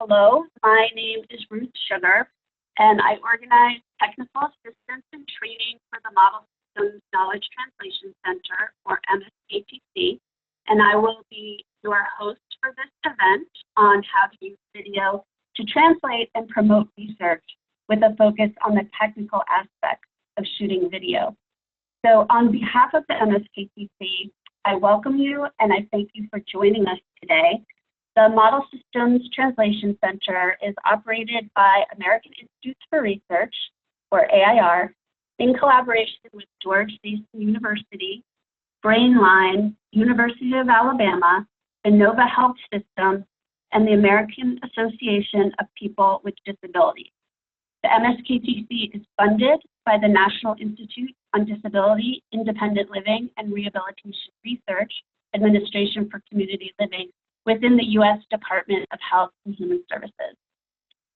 Hello, my name is Ruth Sugar, and I organize technical assistance and training for the Model Systems Knowledge Translation Center, or MSKTC, and I will be your host for this event on how to use video to translate and promote research with a focus on the technical aspects of shooting video. So on behalf of the MSKTC, I welcome you and I thank you for joining us today. The Model Systems Translation Center is operated by American Institutes for Research, or AIR, in collaboration with George Mason University, Brainline, University of Alabama, Innova Health System, and the American Association of People with Disabilities. The MSKTC is funded by the National Institute on Disability, Independent Living, and Rehabilitation Research, Administration for Community Living, within the U.S. Department of Health and Human Services.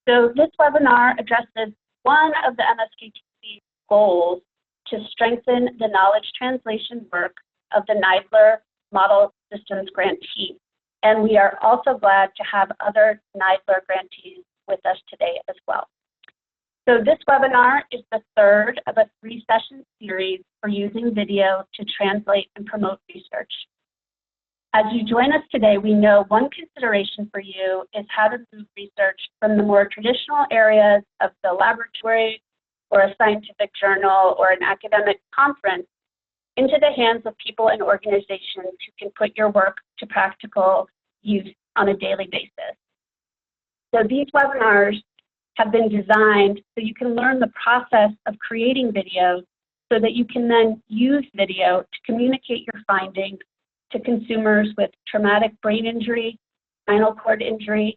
So this webinar addresses one of the MSKTC's goals to strengthen the knowledge translation work of the NIDLR Model Systems grantee. And we are also glad to have other NIDLR grantees with us today as well. So this webinar is the third of a 3-session series for using video to translate and promote research. As you join us today, we know one consideration for you is how to move research from the more traditional areas of the laboratory or a scientific journal or an academic conference into the hands of people and organizations who can put your work to practical use on a daily basis. So these webinars have been designed so you can learn the process of creating videos so that you can then use video to communicate your findings to consumers with traumatic brain injury, spinal cord injury,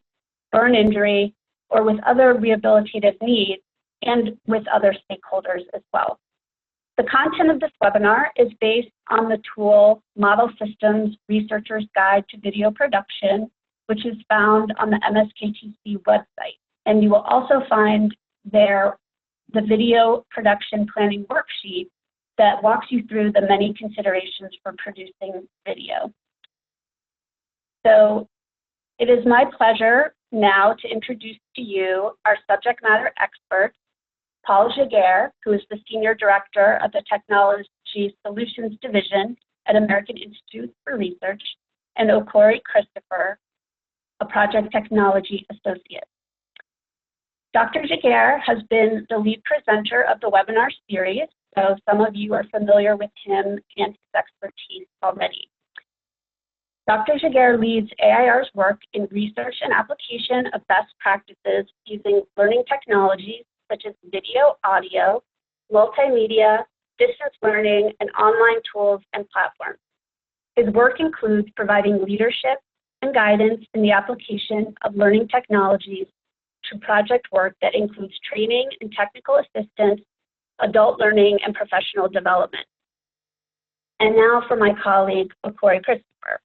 burn injury, or with other rehabilitative needs, and with other stakeholders as well. The content of this webinar is based on the tool Model Systems Researcher's Guide to Video Production, which is found on the MSKTC website. And you will also find there the video production planning worksheet that walks you through the many considerations for producing video. So it is my pleasure now to introduce to you our subject matter expert, Paul Giguère, who is the Senior Director of the Technology Solutions Division at American Institute for Research, and Okori Christopher, a Project Technology Associate. Dr. Giguère has been the lead presenter of the webinar series, so some of you are familiar with him and his expertise already. Dr. Giguère leads AIR's work in research and application of best practices using learning technologies such as video, audio, multimedia, distance learning, and online tools and platforms. His work includes providing leadership and guidance in the application of learning technologies to project work that includes training and technical assistance, adult learning, and professional development. And now for my colleague, Okori Christopher.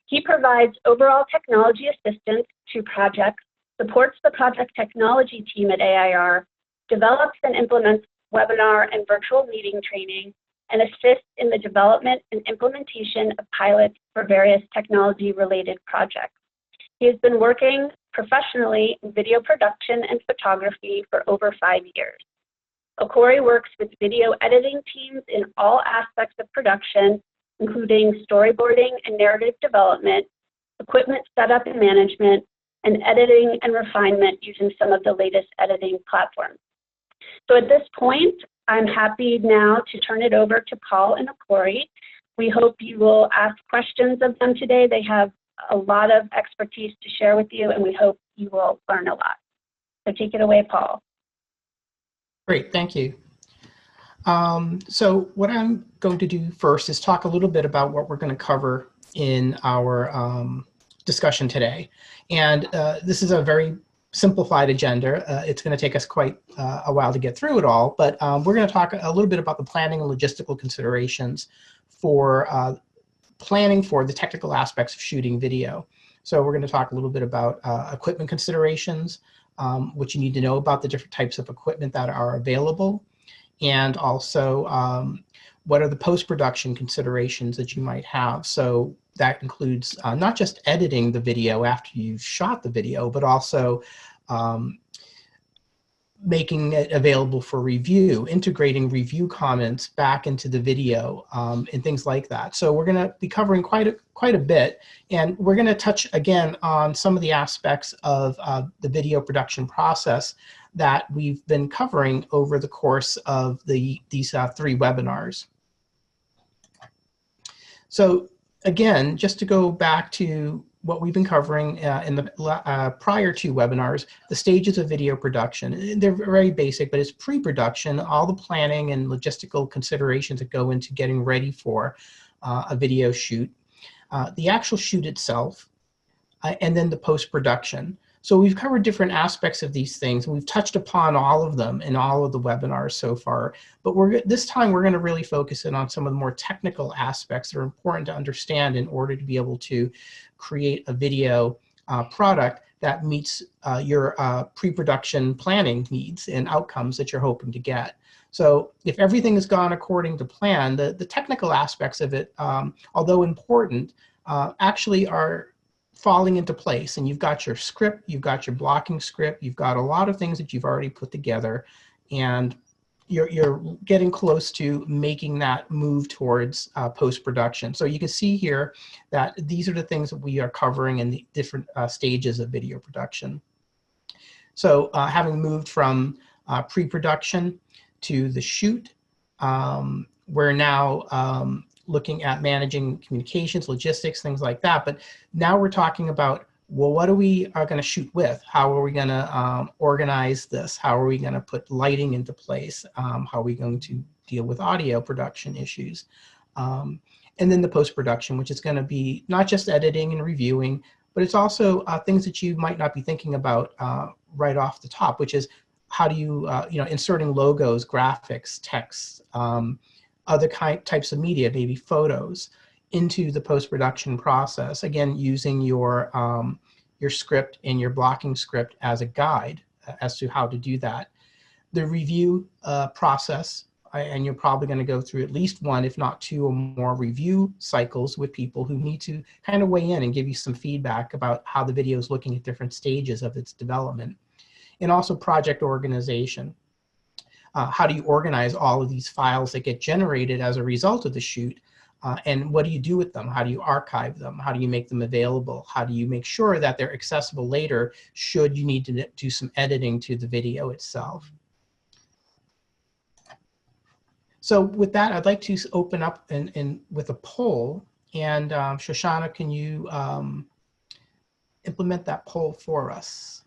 He provides overall technology assistance to projects, supports the project technology team at AIR, develops and implements webinar and virtual meeting training, and assists in the development and implementation of pilots for various technology-related projects. He has been working professionally in video production and photography for over 5 years. Okori works with video editing teams in all aspects of production, including storyboarding and narrative development, equipment setup and management, and editing and refinement using some of the latest editing platforms. So at this point, I'm happy now to turn it over to Paul and Okori. We hope you will ask questions of them today. They have a lot of expertise to share with you, and we hope you will learn a lot. So take it away, Paul. Great, thank you. So what I'm going to do first is talk a little bit about what we're going to cover in our discussion today. And this is a very simplified agenda. It's going to take us quite a while to get through it all, but we're going to talk a little bit about the planning and logistical considerations for planning for the technical aspects of shooting video. So we're going to talk a little bit about equipment considerations, what you need to know about the different types of equipment that are available, and also what are the post-production considerations that you might have? So that includes not just editing the video after you've shot the video, but also making it available for review, integrating review comments back into the video, and things like that. So we're going to be covering quite a bit, and we're going to touch again on some of the aspects of the video production process that we've been covering over the course of these 3 webinars. So again, just to go back to what we've been covering in the prior 2 webinars, the stages of video production. They're very basic, but it's pre-production, all the planning and logistical considerations that go into getting ready for a video shoot, the actual shoot itself, and then the post-production. So we've covered different aspects of these things, and we've touched upon all of them in all of the webinars so far. But this time we're going to really focus in on some of the more technical aspects that are important to understand in order to be able to create a video product that meets your pre-production planning needs and outcomes that you're hoping to get. So if everything has gone according to plan, the technical aspects of it, although important, actually are falling into place, and you've got your script, you've got your blocking script, you've got a lot of things that you've already put together, and you're getting close to making that move towards post-production. So you can see here that these are the things that we are covering in the different stages of video production. So having moved from pre-production to the shoot, we're now looking at managing communications, logistics, things like that. But now we're talking about, well, what are we going to shoot with? How are we going to organize this? How are we going to put lighting into place? How are we going to deal with audio production issues? And then the post-production, which is going to be not just editing and reviewing, but it's also things that you might not be thinking about right off the top, which is how do you, inserting logos, graphics, text, other types of media, maybe photos, into the post-production process. Again, using your script and your blocking script as a guide as to how to do that. The review process, and you're probably going to go through at least 1, if not 2 or more review cycles with people who need to kind of weigh in and give you some feedback about how the video is looking at different stages of its development. And also project organization. How do you organize all of these files that get generated as a result of the shoot? And what do you do with them? How do you archive them? How do you make them available? How do you make sure that they're accessible later should you need to do some editing to the video itself? So with that, I'd like to open up with a poll. And Shoshana, can you implement that poll for us?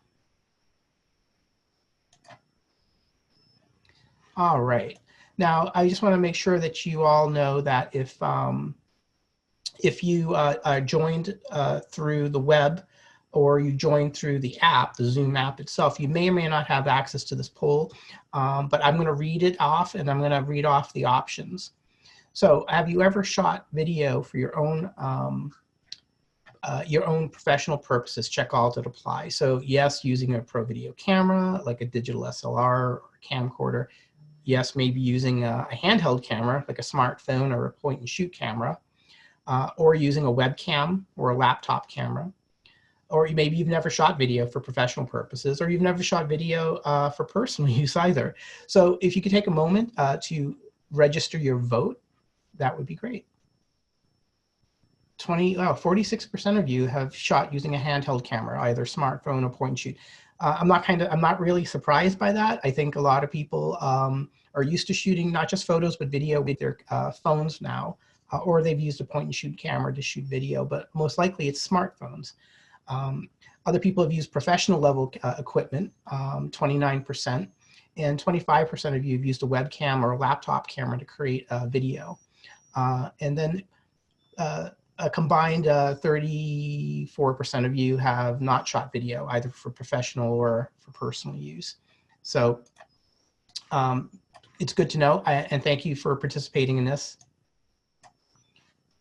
All right. Now, I just want to make sure that you all know that if you joined through the web or you joined through the app, the Zoom app itself, you may or may not have access to this poll, but I'm going to read it off, and I'm going to read off the options. So have you ever shot video for your own professional purposes? Check all that apply. So yes, using a pro video camera, like a digital SLR or camcorder. Yes, maybe using a handheld camera, like a smartphone or a point and shoot camera, or using a webcam or a laptop camera. Or maybe you've never shot video for professional purposes, or you've never shot video for personal use either. So if you could take a moment to register your vote, that would be great. 46% of you have shot using a handheld camera, either smartphone or point and shoot. I'm not really surprised by that. I think a lot of people are used to shooting not just photos, but video with their phones now, or they've used a point and shoot camera to shoot video, but most likely it's smartphones. Other people have used professional level equipment, 29%, and 25% of you have used a webcam or a laptop camera to create a video. And then a combined 34% of you have not shot video, either for professional or for personal use. So it's good to know, and thank you for participating in this.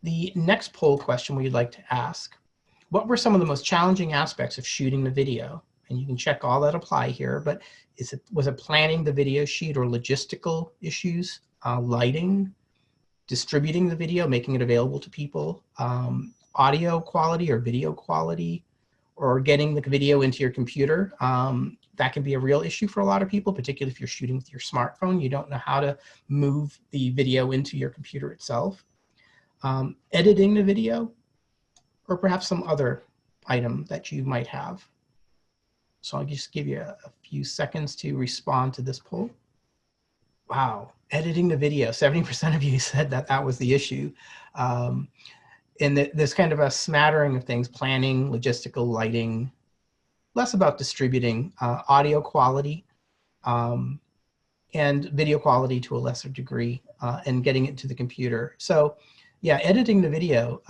The next poll question we'd like to ask: what were some of the most challenging aspects of shooting the video? And you can check all that apply here, but was it planning the video shoot or logistical issues, lighting, distributing the video, making it available to people, audio quality or video quality, or getting the video into your computer. That can be a real issue for a lot of people, particularly if you're shooting with your smartphone. You don't know how to move the video into your computer itself. Editing the video, or perhaps some other item that you might have. So I'll just give you a few seconds to respond to this poll. Wow, editing the video, 70% of you said that that was the issue. And there's kind of a smattering of things: planning, logistical, lighting, less about distributing, audio quality, and video quality to a lesser degree, and getting it to the computer. So yeah, editing the video.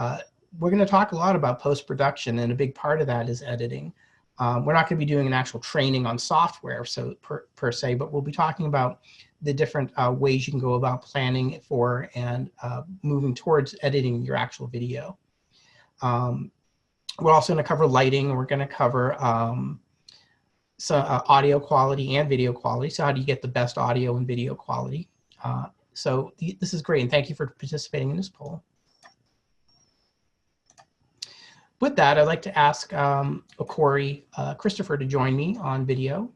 We're going to talk a lot about post-production, and a big part of that is editing. We're not going to be doing an actual training on software per se, but we'll be talking about the different ways you can go about planning for and moving towards editing your actual video. We're also going to cover lighting. We're going to cover audio quality and video quality. So how do you get the best audio and video quality? So this is great, and thank you for participating in this poll. With that, I'd like to ask Corey Christopher to join me on video,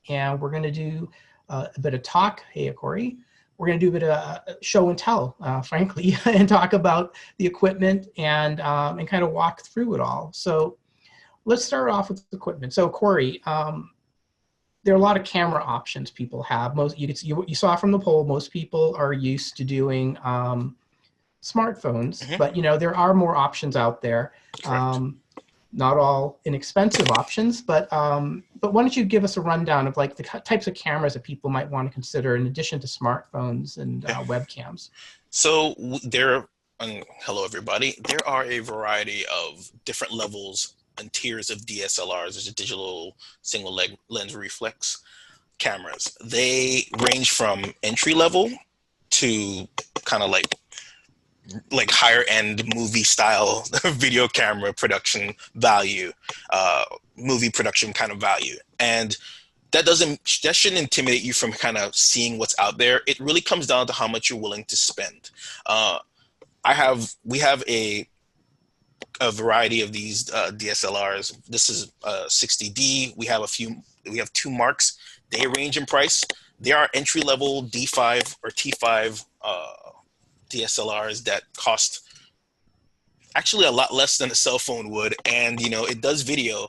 and we're going to do a bit of talk. Hey, Corey. We're going to do a bit of show and tell, frankly, and talk about the equipment and kind of walk through it all. So let's start off with the equipment. So Corey, there are a lot of camera options people have. You saw from the poll, most people are used to doing smartphones, but there are more options out there. Not all inexpensive options, but why don't you give us a rundown of like the types of cameras that people might want to consider in addition to smartphones and webcams? So hello everybody. There are a variety of different levels and tiers of DSLRs, there's a digital single lens reflex cameras. They range from entry level to kind of like higher end movie style video camera production value, movie production kind of value. And that shouldn't intimidate you from kind of seeing what's out there. It really comes down to how much you're willing to spend. We have a variety of these DSLRs. This is 60D. We have two marks. They range in price. They are entry level D5 or T5 DSLRs that cost actually a lot less than a cell phone would, and it does video.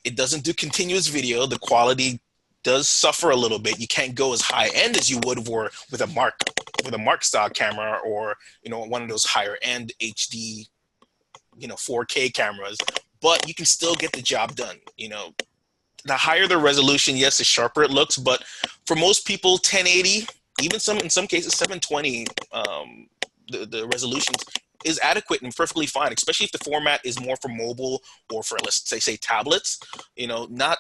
It doesn't do continuous video. The quality does suffer a little bit. You can't go as high end as you would with a mark style camera, or one of those higher end HD 4K cameras, but you can still get the job done. The higher the resolution, yes, the sharper it looks, but for most people 1080, even in some cases 720, the resolutions is adequate and perfectly fine, especially if the format is more for mobile or for, let's say tablets. Not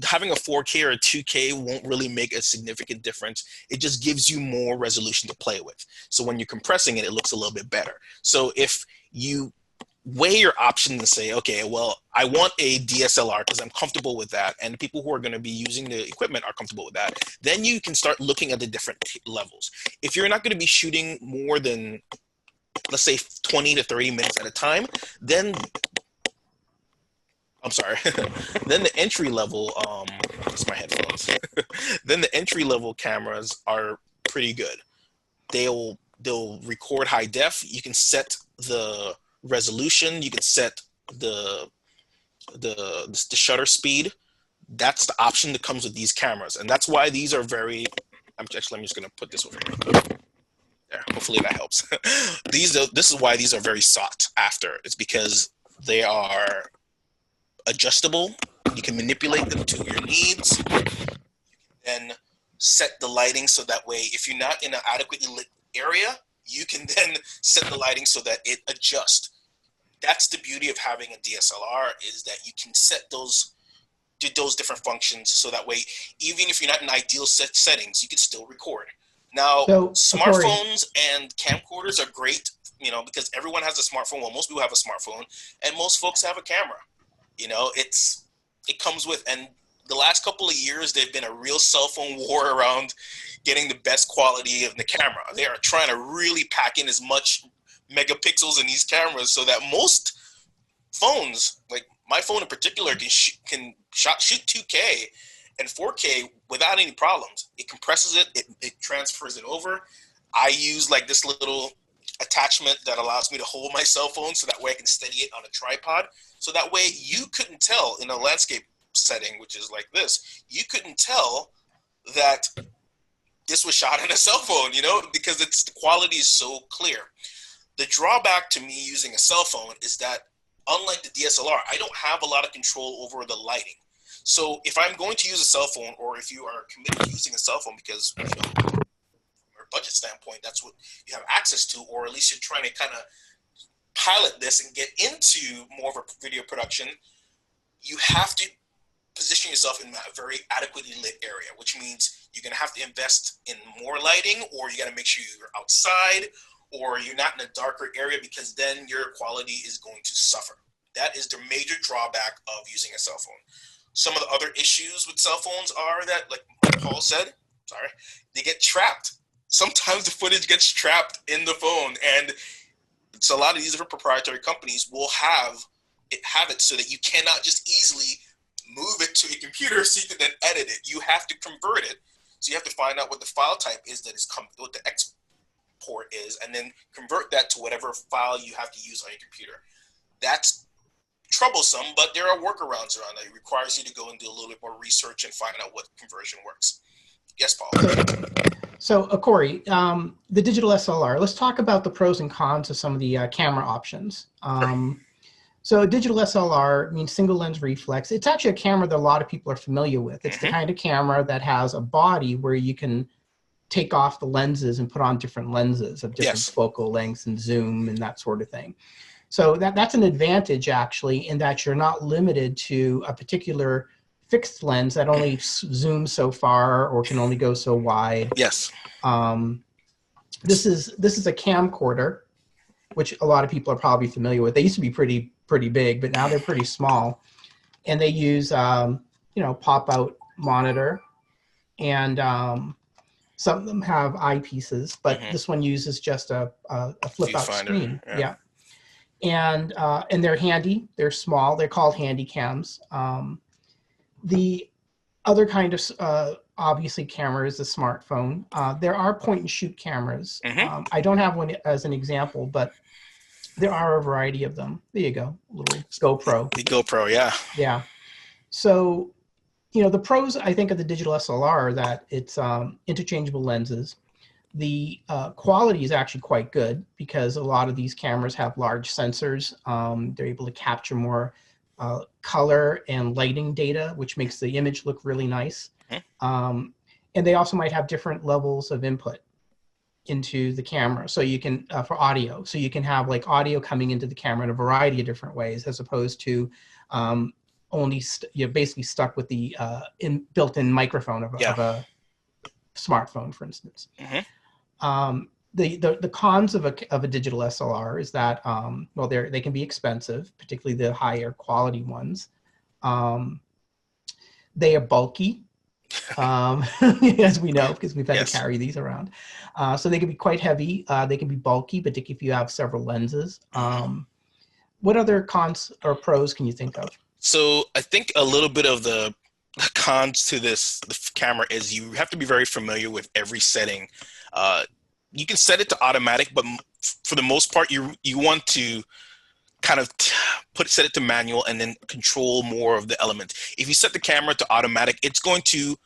having a 4K or a 2K won't really make a significant difference. It just gives you more resolution to play with. So when you're compressing it, it looks a little bit better. So if you weigh your options and say, okay, well, I want a DSLR because I'm comfortable with that, and the people who are going to be using the equipment are comfortable with that, then you can start looking at the different levels. If you're not going to be shooting more than, let's say, 20 to 30 minutes at a time, then then the entry level, it's my headphones. Then the entry level cameras are pretty good. They'll record high def. You can set the resolution, you can set the shutter speed. That's the option that comes with these cameras, and that's why these are very. I'm just going to put this over here. There, hopefully that helps. This is why these are very sought after. It's because they are adjustable. You can manipulate them to your needs. You can then set the lighting so that way, if you're not in an adequately lit area, you can then set the lighting so that it adjusts. That's the beauty of having a DSLR, is that you can set those different functions so that way, even if you're not in ideal settings, you can still record. Now, smartphones and camcorders are great, because everyone has a smartphone. Well, most people have a smartphone, and most folks have a camera. It comes with, and the last couple of years, there's been a real cell phone war around getting the best quality of the camera. They are trying to really pack in as much megapixels in these cameras so that most phones, like my phone in particular, shoot 2K and 4K without any problems. It compresses it, it transfers it over. I use like this little attachment that allows me to hold my cell phone so that way I can steady it on a tripod. So that way you couldn't tell in a landscape setting, which is like this, you couldn't tell that this was shot on a cell phone, because the quality is so clear. The drawback to me using a cell phone is that unlike the DSLR, I don't have a lot of control over the lighting. So if I'm going to use a cell phone, or if you are committed to using a cell phone because, from a budget standpoint, that's what you have access to, or at least you're trying to kind of pilot this and get into more of a video production, you have to position yourself in a very adequately lit area, which means you're going to have to invest in more lighting, or you got to make sure you're outside, or you're not in a darker area, because then your quality is going to suffer. That is the major drawback of using a cell phone. Some of the other issues with cell phones are that, like Paul said, they get trapped. Sometimes the footage gets trapped in the phone, and it's a lot of these different proprietary companies will have it so that you cannot just easily move it to a computer so you can then edit it. You have to convert it. So you have to find out what the file type is that is what the export is, and then convert that to whatever file you have to use on your computer. That's troublesome, but there are workarounds around that. It requires you to go and do a little bit more research and find out what conversion works. Yes, Paul. So Corey, the digital SLR, let's talk about the pros and cons of some of the camera options. Sure. So digital SLR means single lens reflex. It's actually a camera that a lot of people are familiar with. It's the kind of camera that has a body where you can take off the lenses and put on different lenses of different focal lengths and zoom and that sort of thing. So that's an advantage, actually, in that you're not limited to a particular fixed lens that only zooms so far or can only go so wide. Yes. This is a camcorder, which a lot of people are probably familiar with. They used to be pretty big, but now they're pretty small, and they use pop-out monitor, and some of them have eyepieces, but this one uses just a flip-out screen. Yeah. And they're handy. They're small. They're called handy cams. The other kind of obviously camera is the smartphone. There are point-and-shoot cameras. I don't have one as an example, but there are a variety of them. There you go, a little GoPro. The GoPro, yeah. Yeah. So, the pros, I think, of the digital SLR are that it's interchangeable lenses. The quality is actually quite good because a lot of these cameras have large sensors. They're able to capture more color and lighting data, which makes the image look really nice. And they also might have different levels of input into the camera. So you can, for audio, so you can have like audio coming into the camera in a variety of different ways, as opposed to only you're basically stuck with the built-in microphone of a smartphone, for instance. The cons of a digital SLR is that well, they can be expensive, particularly the higher quality ones. They are bulky, as we know, because we've had to carry these around. So they can be quite heavy. They can be bulky, particularly if you have several lenses. What other cons or pros can you think of? So I think a little bit of the cons to the camera is you have to be very familiar with every setting. You can set it to automatic, but for the most part, you want to kind of set it to manual and then control more of the elements. If you set the camera to automatic, it's going to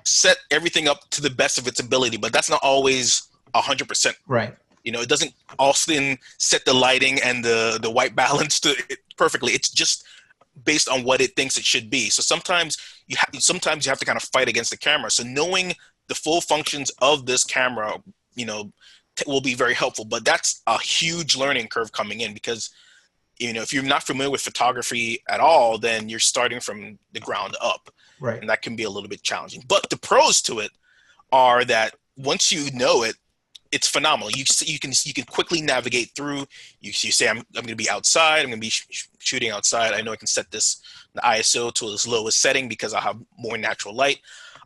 set everything up to the best of its ability, but that's not always 100%. Right. It doesn't often set the lighting and the white balance to it perfectly. It's just based on what it thinks it should be. So sometimes you have to kind of fight against the camera. So knowing the full functions of this camera, will be very helpful. But that's a huge learning curve coming in because, if you're not familiar with photography at all, then you're starting from the ground up. Right. And that can be a little bit challenging. But the pros to it are that once you know it, it's phenomenal. You can quickly navigate through. You say I'm going to be outside. I'm going to be shooting outside. I know I can set the ISO to its lowest setting because I'll have more natural light.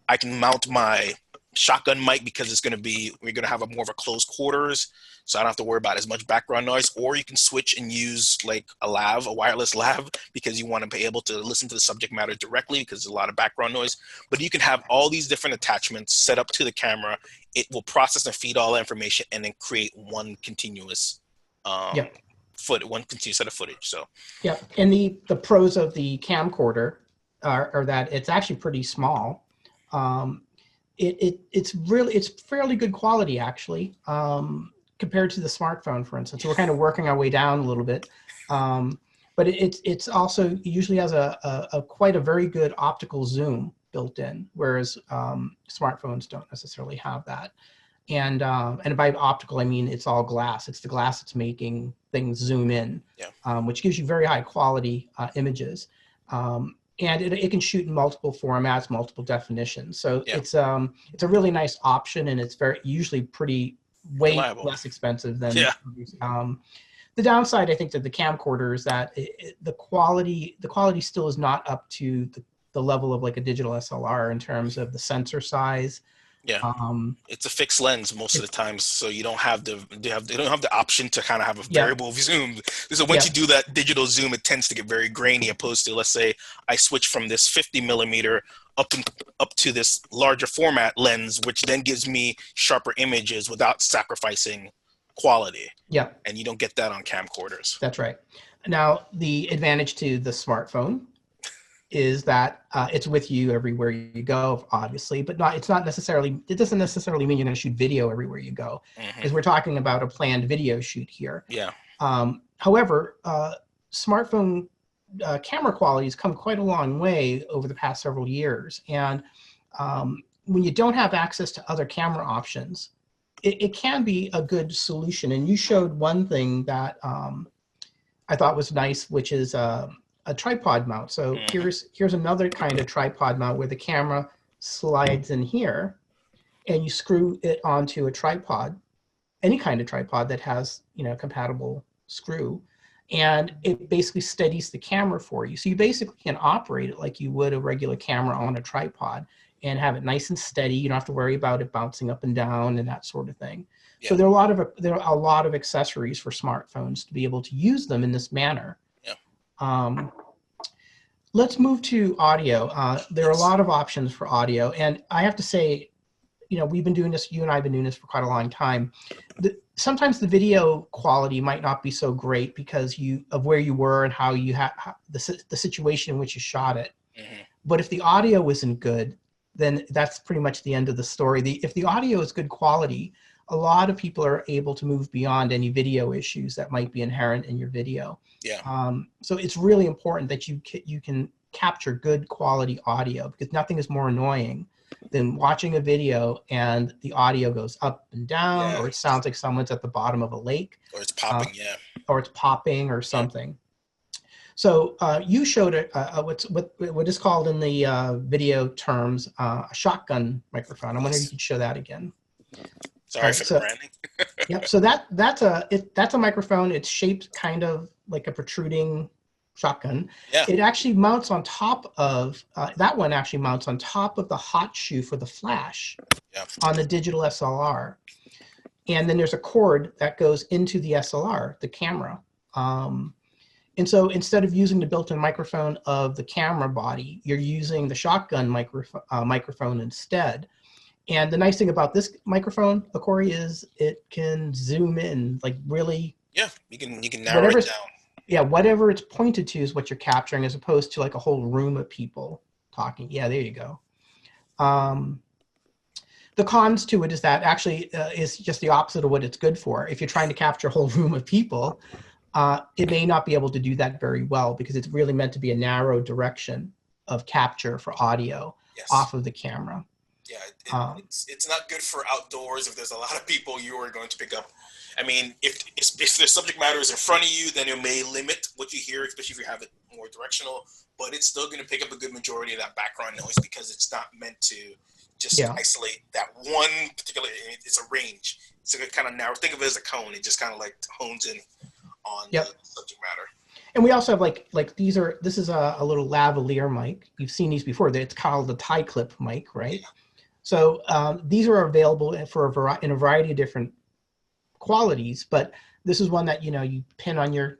I can mount my shotgun mic because we're going to have more of a close quarters, so I don't have to worry about as much background noise. Or you can switch and use like a wireless lav, because you want to be able to listen to the subject matter directly because there's a lot of background noise. But you can have all these different attachments set up to the camera. It will process and feed all that information and then create one continuous one continuous set of footage. So yeah, and the pros of the camcorder are that it's actually pretty small. It's fairly good quality, actually, compared to the smartphone, for instance. So we're kind of working our way down a little bit, but it's also usually has a quite a very good optical zoom built in, whereas smartphones don't necessarily have that. And by optical, I mean it's all glass. It's the glass that's making things zoom in, which gives you very high quality images. And it can shoot in multiple formats, multiple definitions. So it's a really nice option, and it's usually way reliable, less expensive than the downside, I think, to the camcorder is that the quality still is not up to the level of like a digital SLR in terms of the sensor size. It's a fixed lens most of the time, so you don't have the option to kind of have a variable zoom. So once you do that digital zoom, it tends to get very grainy, opposed to, let's say I switch from this 50 millimeter up to this larger format lens, which then gives me sharper images without sacrificing quality. And you don't get that on camcorders. That's right. Now, the advantage to the smartphone is that it's with you everywhere you go, obviously, but it doesn't necessarily mean you're going to shoot video everywhere you go, because we're talking about a planned video shoot here. However, smartphone camera quality has come quite a long way over the past several years. And when you don't have access to other camera options, it can be a good solution. And you showed one thing that I thought was nice, which is a tripod mount. So here's another kind of tripod mount where the camera slides in here and you screw it onto a tripod, any kind of tripod that has, compatible screw, and it basically steadies the camera for you. So you basically can operate it like you would a regular camera on a tripod and have it nice and steady. You don't have to worry about it bouncing up and down and that sort of thing. So there are a lot of accessories for smartphones to be able to use them in this manner. Let's move to audio. There are a lot of options for audio, and I have to say, we've been doing this. You and I have been doing this for quite a long time. Sometimes the video quality might not be so great because of where you were and how you had the situation in which you shot it. But if the audio isn't good, then that's pretty much the end of the story. If the audio is good quality, a lot of people are able to move beyond any video issues that might be inherent in your video. So it's really important that you can capture good quality audio, because nothing is more annoying than watching a video and the audio goes up and down, or it sounds like someone's at the bottom of a lake, or it's popping, or it's popping or something. So you showed what is called in the video terms a shotgun microphone. I'm wondering if you could show that again. Sorry for the branding. Yep. So that's a microphone. It's shaped kind of like a protruding shotgun. It actually mounts on top of that one. Actually mounts on top of the hot shoe for the flash on the digital SLR, and then there's a cord that goes into the SLR, the camera. And so instead of using the built-in microphone of the camera body, you're using the shotgun microphone instead. And the nice thing about this microphone, Corey, is it can zoom in, like really. You can narrow it down. Whatever it's pointed to is what you're capturing, as opposed to like a whole room of people talking. There you go. The cons to it is that actually is just the opposite of what it's good for. If you're trying to capture a whole room of people, it may not be able to do that very well, because it's really meant to be a narrow direction of capture for audio off of the camera. It's not good for outdoors. If there's a lot of people, you are going to pick up. I mean, if the subject matter is in front of you, then it may limit what you hear, especially if you have it more directional. But it's still going to pick up a good majority of that background noise, because it's not meant to just Yeah. isolate that one particular. It's a range. So it kind of narrow. Think of it as a cone. It just kind of like hones in on Yep. the subject matter. And we also have this is a little lavalier mic. You've seen these before. It's called the tie clip mic, right? Yeah. So these are available for in a variety of different qualities, but this is one that, you pin on your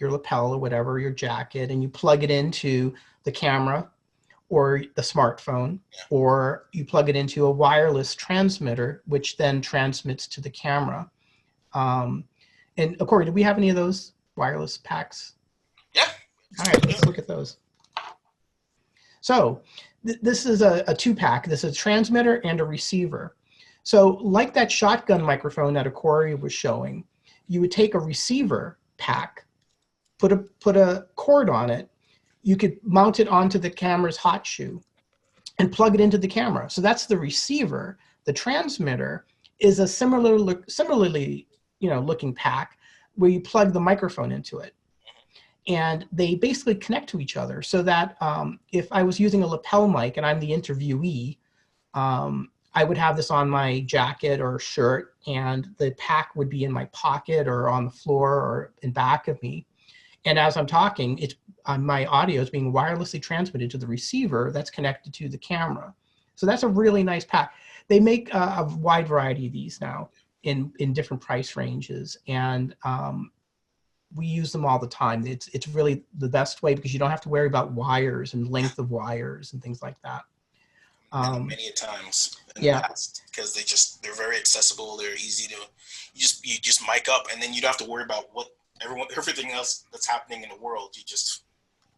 lapel or whatever, your jacket, and you plug it into the camera or the smartphone, or you plug it into a wireless transmitter, which then transmits to the camera. And Corey, do we have any of those wireless packs? Yeah. All right, let's look at those. So this is a two-pack. This is a transmitter and a receiver. So like that shotgun microphone that Corey was showing, you would take a receiver pack, put a cord on it. You could mount it onto the camera's hot shoe and plug it into the camera. So that's the receiver. The transmitter is a similarly looking pack where you plug the microphone into it. And they basically connect to each other so that if I was using a lapel mic and I'm the interviewee, I would have this on my jacket or shirt, and the pack would be in my pocket or on the floor or in back of me. And as I'm talking, my audio is being wirelessly transmitted to the receiver that's connected to the camera. So that's a really nice pack. They make a wide variety of these now in different price ranges, and we use them all the time. It's really the best way because you don't have to worry about wires and length of wires and things like that. Many times in the past, because they're very accessible. They're easy to you just mic up, and then you don't have to worry about everything else that's happening in the world. You just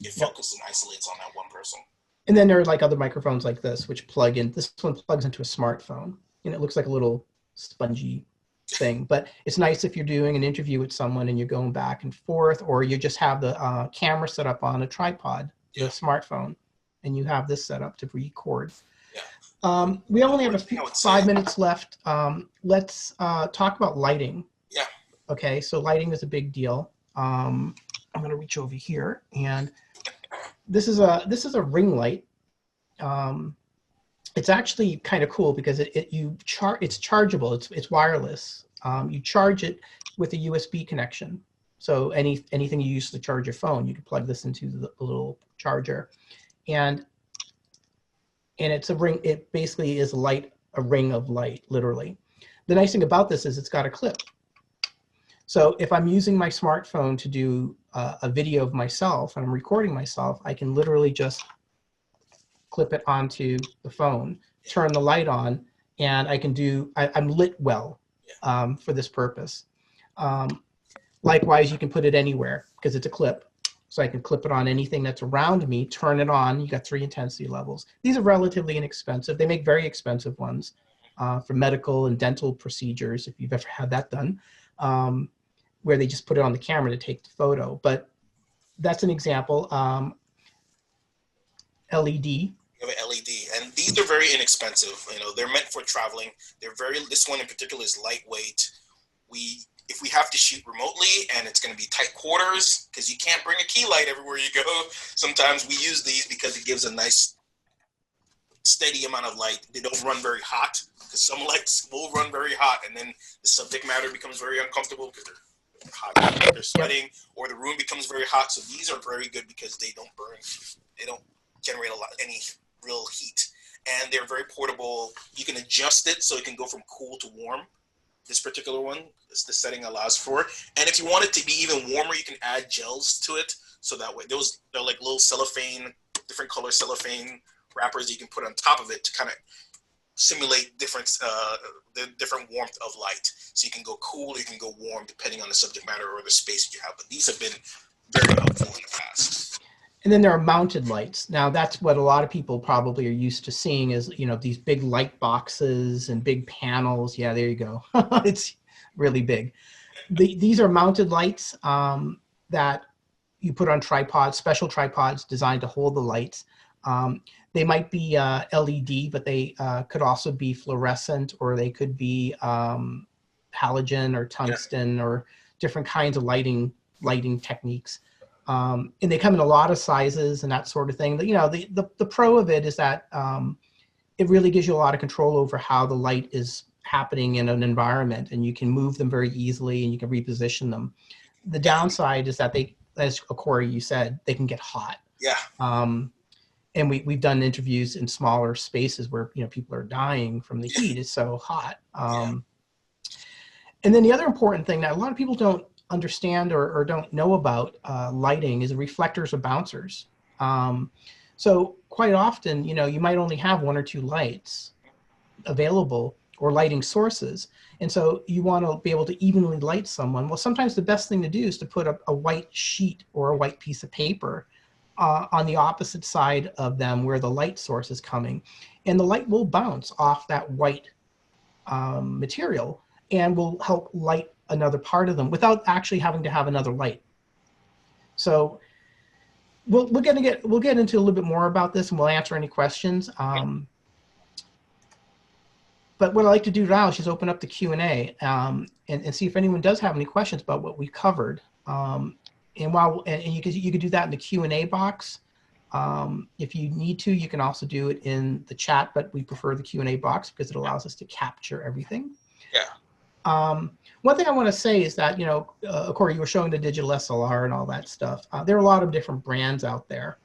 get focused and isolates on that one person. And then there are like other microphones like this, which plug in. This one plugs into a smartphone, and it looks like a little spongy thing. But it's nice if you're doing an interview with someone and you're going back and forth, or you just have the camera set up on a tripod, the smartphone, and you have this set up to record. Yeah. We only have 5 minutes left. Let's talk about lighting. Yeah. Okay, so lighting is a big deal. I'm going to reach over here, and this is a ring light. It's actually kind of cool because it's chargeable. It's wireless. You charge it with a USB connection. So anything you use to charge your phone, you can plug this into the little charger, and it's a ring. It basically is a ring of light, literally. The nice thing about this is it's got a clip. So if I'm using my smartphone to do a video of myself and I'm recording myself, I can literally just clip it onto the phone, turn the light on, and I'm lit well for this purpose. Likewise, you can put it anywhere because it's a clip. So I can clip it on anything that's around me, turn it on. You got 3 intensity levels. These are relatively inexpensive. They make very expensive ones for medical and dental procedures, if you've ever had that done, where they just put it on the camera to take the photo. But that's an example. LED. You have an LED, and these are very inexpensive. They're meant for traveling. This one in particular is lightweight. If we have to shoot remotely and it's going to be tight quarters, because you can't bring a key light everywhere you go, sometimes we use these because it gives a nice steady amount of light. They don't run very hot, because some lights will run very hot, and then the subject matter becomes very uncomfortable because they're hot, they're sweating, or the room becomes very hot. So these are very good because they don't burn, they don't generate any real heat, and they're very portable. You can adjust it so it can go from cool to warm. This particular one, the setting allows for. And if you want it to be even warmer, you can add gels to it. So that way, they're like little cellophane, different color cellophane wrappers that you can put on top of it to kind of simulate the different warmth of light. So you can go cool, you can go warm, depending on the subject matter or the space that you have. But these have been very helpful in the past. And then there are mounted lights. Now that's what a lot of people probably are used to seeing is, these big light boxes and big panels. Yeah, there you go. It's really big. These are mounted lights that you put on tripods, special tripods designed to hold the lights. They might be LED, but they could also be fluorescent, or they could be halogen or tungsten or different kinds of lighting techniques. And they come in a lot of sizes and that sort of thing. The pro of it is that it really gives you a lot of control over how the light is happening in an environment, and you can move them very easily and you can reposition them. The downside is that they, as Corey, you said, they can get hot. Yeah. And we've done interviews in smaller spaces where, you know, people are dying from the heat. It's so hot. And then the other important thing that a lot of people don't understand or don't know about lighting is reflectors or bouncers. So quite often, you know, you might only have one or two lights available or lighting sources. And so you want to be able to evenly light someone. Well, sometimes the best thing to do is to put a white sheet or a white piece of paper on the opposite side of them where the light source is coming. And the light will bounce off that white material and will help light another part of them without actually having to have another light. So we'll get into a little bit more about this, and we'll answer any questions. But what I like to do now is just open up the Q&A and see if anyone does have any questions about what we covered. And you could do that in the Q&A box. If you need to, you can also do it in the chat, but we prefer the Q&A box because it allows us to capture everything. Yeah. One thing I want to say is that, you know, Corey, you were showing the digital SLR and all that stuff. There are a lot of different brands out there.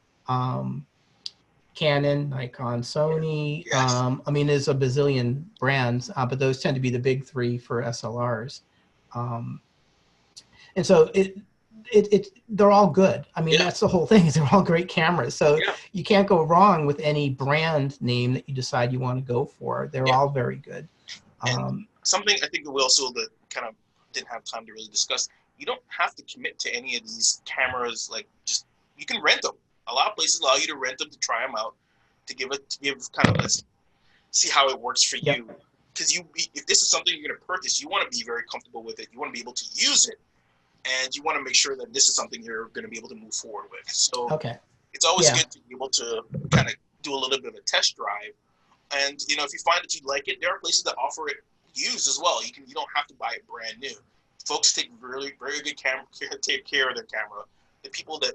Canon, Nikon, Sony. Yes. I mean, there's a bazillion brands, but those tend to be the big three for SLRs. And so they're all good. I mean, that's the whole thing, is they're all great cameras. So you can't go wrong with any brand name that you decide you want to go for. They're all very good. Something I think we also kind of didn't have time to really discuss, you don't have to commit to any of these cameras. Like, just, you can rent them. A lot of places allow you to rent them, to try them out, to give kind of see how it works for you. Because if this is something you're going to purchase, you want to be very comfortable with it. You want to be able to use it, and you want to make sure that this is something you're going to be able to move forward with. So it's always good to be able to kind of do a little bit of a test drive. And, you know, if you find that you like it, there are places that offer it used as well. You don't have to buy it brand new. Folks take really very good take care of their camera. The people that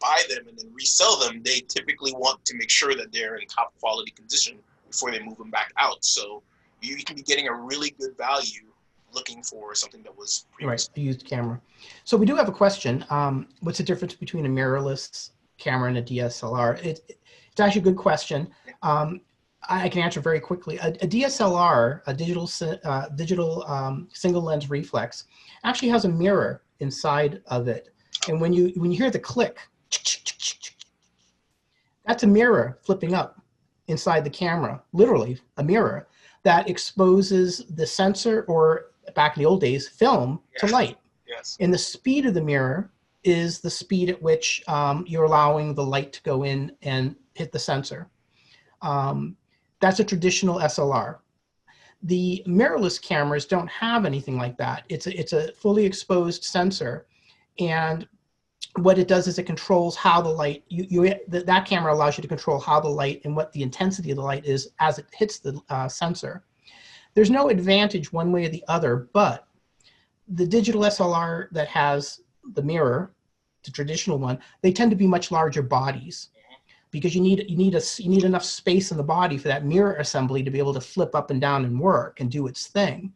buy them and then resell them, they typically want to make sure that they're in top quality condition before they move them back out. So you can be getting a really good value looking for something that was previously. A used camera. So we do have a question. What's the difference between a mirrorless camera and a DSLR? It's actually a good question. I can answer very quickly. A DSLR, a digital single lens reflex, actually has a mirror inside of it. And when you hear the click, that's a mirror flipping up inside the camera, literally a mirror that exposes the sensor, or back in the old days, film, to light. And the speed of the mirror is the speed at which you're allowing the light to go in and hit the sensor. That's a traditional SLR. The mirrorless cameras don't have anything like that. It's a fully exposed sensor, and what it does is it controls how the light, that camera allows you to control how the light and what the intensity of the light is as it hits the sensor. There's no advantage one way or the other, but the digital SLR that has the mirror, the traditional one, they tend to be much larger bodies, because you need enough space in the body for that mirror assembly to be able to flip up and down and work and do its thing.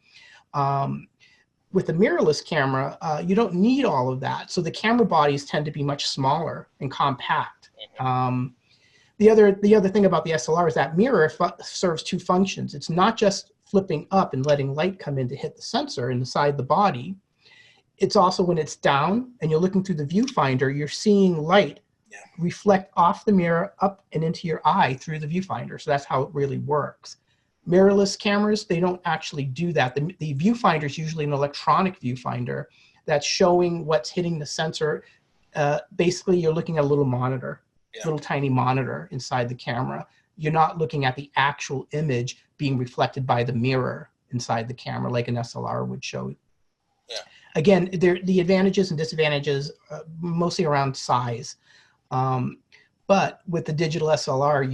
With the mirrorless camera, you don't need all of that. So the camera bodies tend to be much smaller and compact. The other thing about the SLR is that mirror serves two functions. It's not just flipping up and letting light come in to hit the sensor inside the body. It's also, when it's down and you're looking through the viewfinder, you're seeing light reflect off the mirror up and into your eye through the viewfinder. So that's how it really works. Mirrorless cameras, they don't actually do that. The viewfinder is usually an electronic viewfinder that's showing what's hitting the sensor. Basically, you're looking at a little monitor, little tiny monitor inside the camera. You're not looking at the actual image being reflected by the mirror inside the camera like an SLR would show. Again, the advantages and disadvantages mostly around size. But with the digital SLR,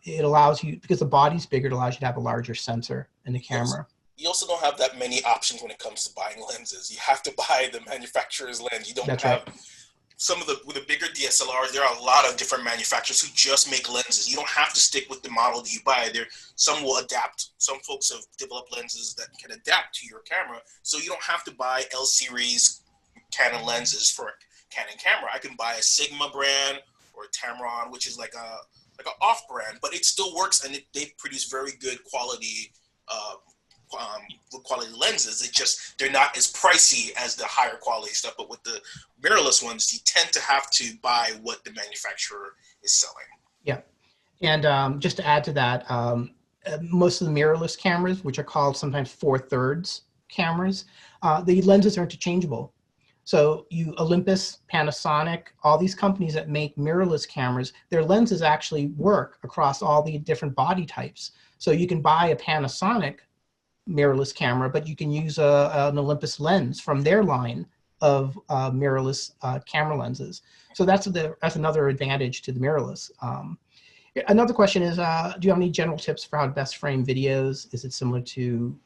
it allows you, because the body's bigger, it allows you to have a larger sensor in the camera. You also don't have that many options when it comes to buying lenses. You have to buy the manufacturer's lens. You don't have some of with the bigger DSLRs, there are a lot of different manufacturers who just make lenses. You don't have to stick with the model that you buy. Some will adapt. Some folks have developed lenses that can adapt to your camera, so you don't have to buy L series Canon lenses for a Canon camera. I can buy a Sigma brand or a Tamron, which is like an off brand, but it still works, and they produce very good quality lenses. It's just they're not as pricey as the higher quality stuff. But with the mirrorless ones, you tend to have to buy what the manufacturer is selling. Yeah, and just to add to that, most of the mirrorless cameras, which are called sometimes 4/3 cameras, the lenses are interchangeable. So Olympus, Panasonic, all these companies that make mirrorless cameras, their lenses actually work across all the different body types. So you can buy a Panasonic mirrorless camera, but you can use an Olympus lens from their line of mirrorless camera lenses. So that's another advantage to the mirrorless. Another question is, do you have any general tips for how to best frame videos? Is it similar to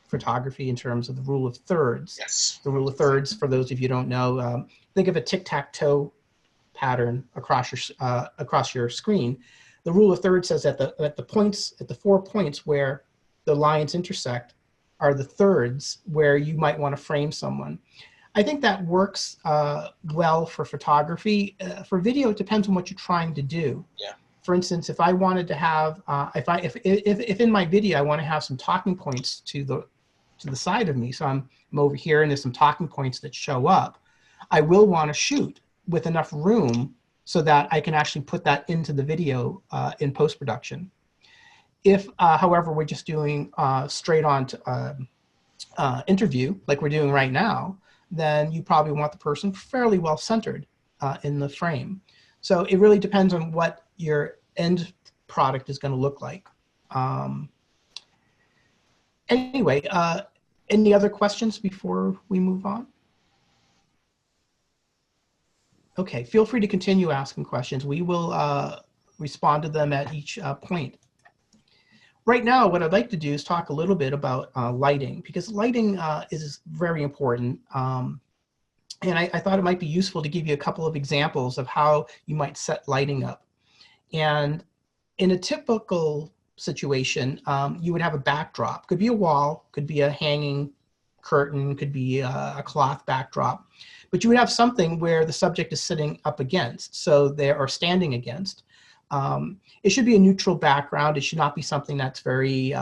photography in terms of the rule of thirds? Yes. The rule of thirds, for those of you who don't know, think of a tic-tac-toe pattern across your screen. The rule of thirds says that at the 4 points where the lines intersect are the thirds where you might want to frame someone. I think that works well for photography. For video, it depends on what you're trying to do. Yeah. For instance, if I wanted to have, if in my video I want to have some talking points to the side of me, so I'm over here and there's some talking points that show up, I will want to shoot with enough room so that I can actually put that into the video in post-production. If, however, we're just doing straight on to interview, like we're doing right now, then you probably want the person fairly well centered in the frame. So it really depends on what your end product is going to look like. Anyway, any other questions before we move on? Okay, feel free to continue asking questions. We will respond to them at each point. Right now, what I'd like to do is talk a little bit about lighting, because lighting is very important. And I thought it might be useful to give you a couple of examples of how you might set lighting up. And in a typical situation, you would have a backdrop. Could be a wall, could be a hanging curtain, could be a cloth backdrop. But you would have something where the subject is sitting up against, so they are standing against. It should be a neutral background. It should not be something that's very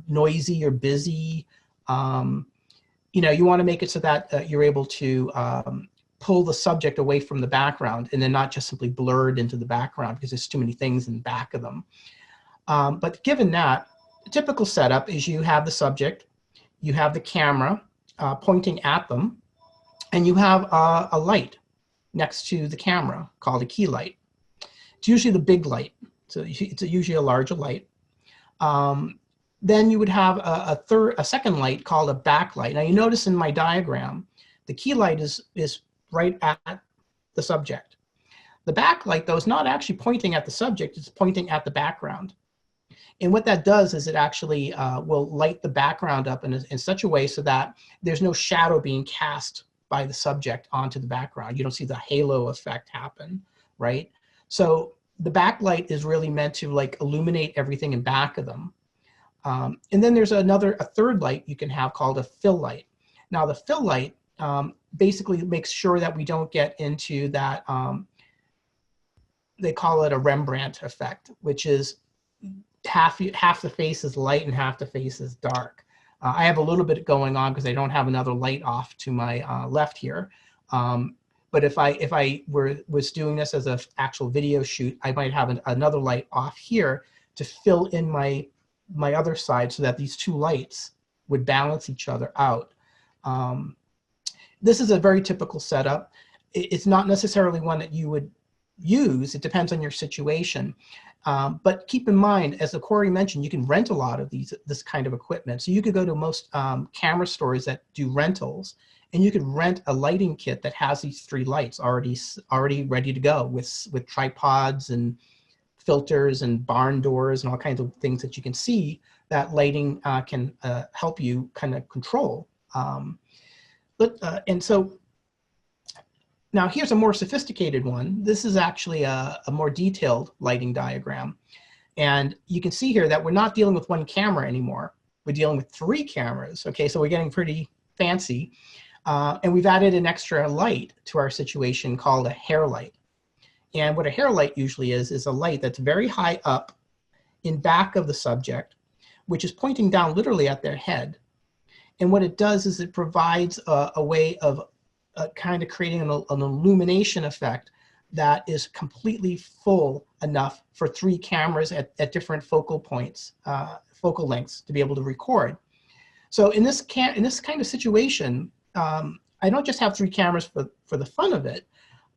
noisy or busy. You know, you want to make it so that you're able to pull the subject away from the background and then not just simply blurred into the background because there's too many things in the back of them. But given that, the typical setup is you have the subject, you have the camera pointing at them, and you have a light next to the camera called a key light. It's usually the big light, so it's usually a larger light. Then you would have a second light called a backlight. Now you notice in my diagram, the key light is right at the subject. The backlight, though, is not actually pointing at the subject, it's pointing at the background. And what that does is it actually will light the background up in such a way so that there's no shadow being cast by the subject onto the background. You don't see the halo effect happen, right? So the backlight is really meant to like illuminate everything in back of them. And then there's a third light you can have called a fill light. Now the fill light basically makes sure that we don't get into that, they call it a Rembrandt effect, which is half the face is light and half the face is dark. I have a little bit going on because I don't have another light off to my left here. But if I was doing this as an actual video shoot, I might have another light off here to fill in my other side so that these two lights would balance each other out. This is a very typical setup. It's not necessarily one that you would use. It depends on your situation. But keep in mind, as Corey mentioned, you can rent a lot of this kind of equipment. So you could go to most camera stores that do rentals, and you could rent a lighting kit that has these three lights already ready to go with tripods and filters and barn doors and all kinds of things that you can see that lighting can help you kind of control. And so Now here's a more sophisticated one. This is actually a more detailed lighting diagram. And you can see here that we're not dealing with one camera anymore. We're dealing with 3 cameras. Okay, so we're getting pretty fancy. And we've added an extra light to our situation called a hair light. And what a hair light usually is a light that's very high up in back of the subject, which is pointing down literally at their head. And what it does is it provides a way of kind of creating an illumination effect that is completely full enough for 3 cameras at different focal points, focal lengths to be able to record. So in this kind of situation, I don't just have 3 cameras for the fun of it.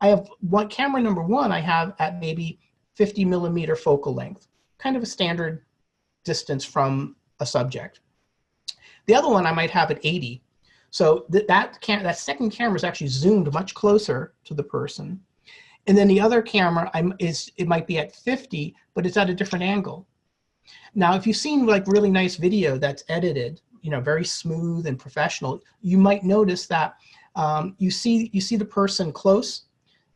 I have camera number 1 I have at maybe 50 millimeter focal length, kind of a standard distance from a subject. The other one I might have at 80. So that second camera is actually zoomed much closer to the person. And then the other camera it might be at 50, but it's at a different angle. Now, if you've seen like really nice video that's edited, you know, very smooth and professional, you might notice that you see the person close.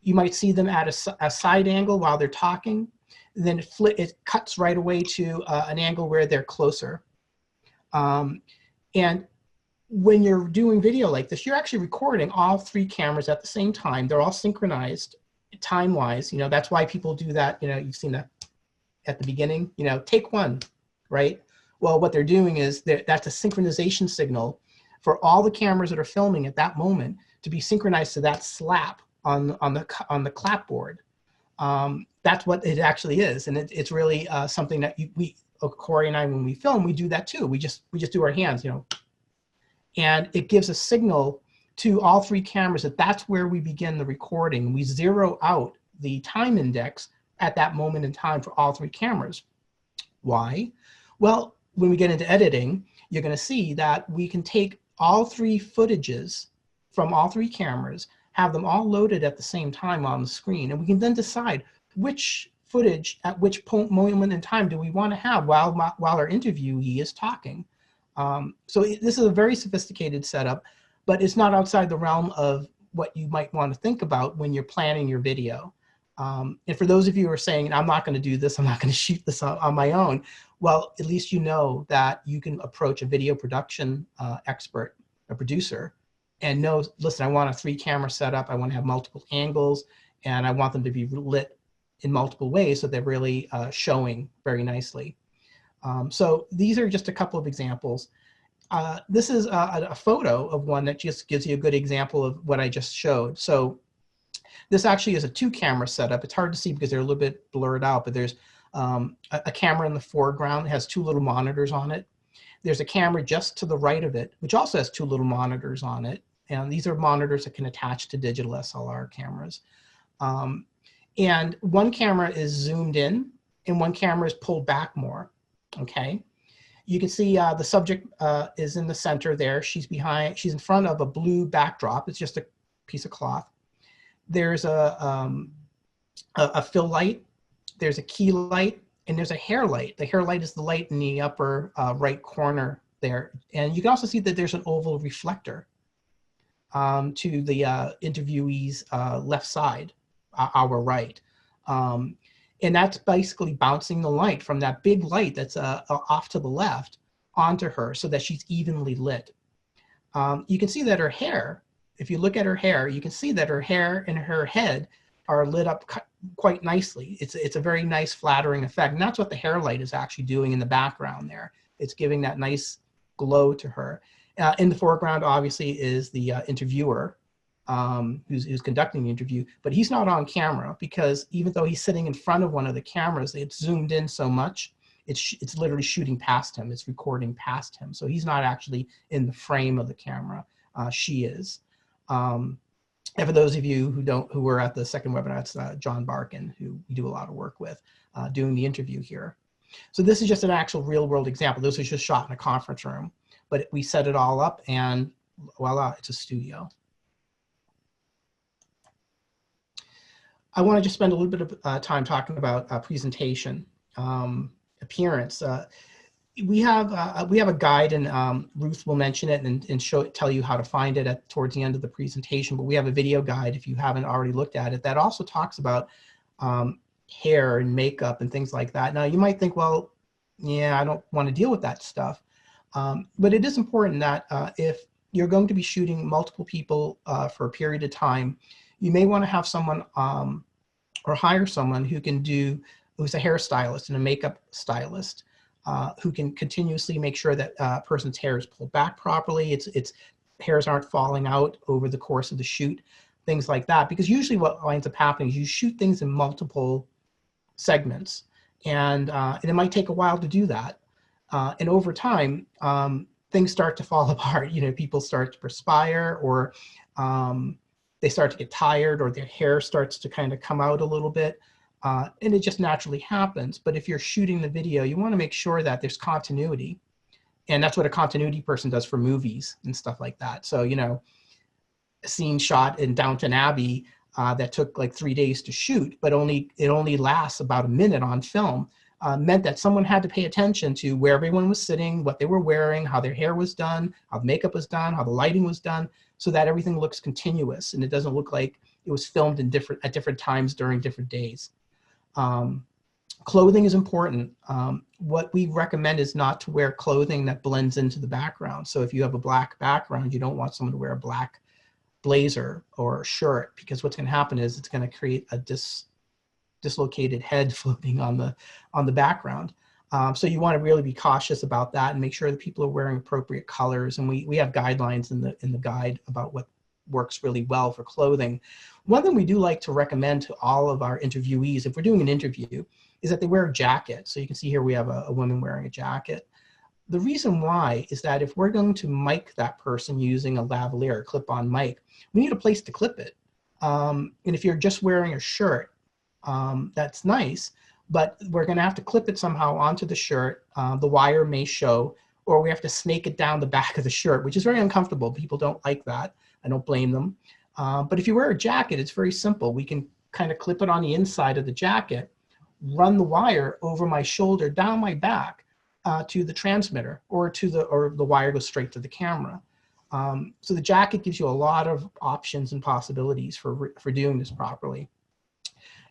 You might see them at a side angle while they're talking. And then it cuts right away to an angle where they're closer. And when you're doing video like this, you're actually recording all 3 cameras at the same time. They're all synchronized time-wise. You know, that's why people do that. You know, you've seen that at the beginning, you know, take 1, right? Well, what they're doing is that's a synchronization signal for all the cameras that are filming at that moment to be synchronized to that slap on the clapboard. That's what it actually is, and it's really something that Corey and I, when we film, we do that too. We just do our hands, you know, and it gives a signal to all 3 cameras that that's where we begin the recording. We zero out the time index at that moment in time for all 3 cameras. Why? Well, when we get into editing, you're going to see that we can take all 3 footages from all 3 cameras, have them all loaded at the same time on the screen, and we can then decide which footage at which moment in time do we want to have while our interviewee is talking. So this is a very sophisticated setup, but it's not outside the realm of what you might want to think about when you're planning your video. And for those of you who are saying, I'm not going to do this, I'm not going to shoot this on my own, well, at least you know that you can approach a video production expert, a producer, and know, listen, I want a 3 camera setup, I want to have multiple angles, and I want them to be lit in multiple ways so they're really showing very nicely. So these are just a couple of examples. This is a photo of one that just gives you a good example of what I just showed. So this actually is a 2 camera setup. It's hard to see because they're a little bit blurred out, but there's a camera in the foreground. It has 2 little monitors on it. There's a camera just to the right of it, which also has 2 little monitors on it. And these are monitors that can attach to digital SLR cameras. And one camera is zoomed in and one camera is pulled back more, okay? You can see the subject is in the center there. She's in front of a blue backdrop. It's just a piece of cloth. There's a fill light, there's a key light, and there's a hair light. The hair light is the light in the upper right corner there. And you can also see that there's an oval reflector to the interviewee's left side, our right. And that's basically bouncing the light from that big light that's off to the left onto her so that she's evenly lit. You can see that her hair, if you look at her hair, you can see that her hair and her head are lit up quite nicely. It's a very nice flattering effect. And that's what the hair light is actually doing in the background there. It's giving that nice glow to her. In the foreground, obviously, is the interviewer who's conducting the interview, but he's not on camera because even though he's sitting in front of one of the cameras, it's zoomed in so much, it's literally shooting past him. It's recording past him. So he's not actually in the frame of the camera. She is. And for those of you who were at the second webinar, it's John Barkin, who we do a lot of work with, doing the interview here. So this is just an actual real world example. This was just shot in a conference room, but we set it all up and voila, it's a studio. I want to just spend a little bit of time talking about presentation, appearance. we have a guide, and Ruth will mention it and tell you how to find it towards the end of the presentation. But we have a video guide, if you haven't already looked at it, that also talks about hair and makeup and things like that. Now you might think, well, yeah, I don't want to deal with that stuff, but it is important that if you're going to be shooting multiple people for a period of time, you may want to have someone or hire someone who's a hairstylist and a makeup stylist. Who can continuously make sure that a person's hair is pulled back properly, its hairs aren't falling out over the course of the shoot, things like that. Because usually what winds up happening is you shoot things in multiple segments, and it might take a while to do that. And over time, things start to fall apart. You know, people start to perspire, or they start to get tired, or their hair starts to kind of come out a little bit. And it just naturally happens. But if you're shooting the video, you want to make sure that there's continuity. And that's what a continuity person does for movies and stuff like that. So, you know, a scene shot in Downton Abbey that took like 3 days to shoot, but it only lasts about a minute on film, meant that someone had to pay attention to where everyone was sitting, what they were wearing, how their hair was done, how the makeup was done, how the lighting was done, so that everything looks continuous and it doesn't look like it was filmed at different times during different days. Clothing is important. What we recommend is not to wear clothing that blends into the background. So if you have a black background, you don't want someone to wear a black blazer or shirt, because what's going to happen is it's going to create a dislocated head floating on the background. So you want to really be cautious about that and make sure that people are wearing appropriate colors. And we have guidelines in the guide about what works really well for clothing. One thing we do like to recommend to all of our interviewees, if we're doing an interview, is that they wear a jacket. So you can see here we have a woman wearing a jacket. The reason why is that if we're going to mic that person using a lavalier, clip-on mic, we need a place to clip it. And if you're just wearing a shirt, that's nice, but we're going to have to clip it somehow onto the shirt. The wire may show, or we have to snake it down the back of the shirt, which is very uncomfortable. People don't like that. I don't blame them. But if you wear a jacket, it's very simple. We can kind of clip it on the inside of the jacket, run the wire over my shoulder, down my back to the transmitter, or the wire goes straight to the camera. So the jacket gives you a lot of options and possibilities for doing this properly.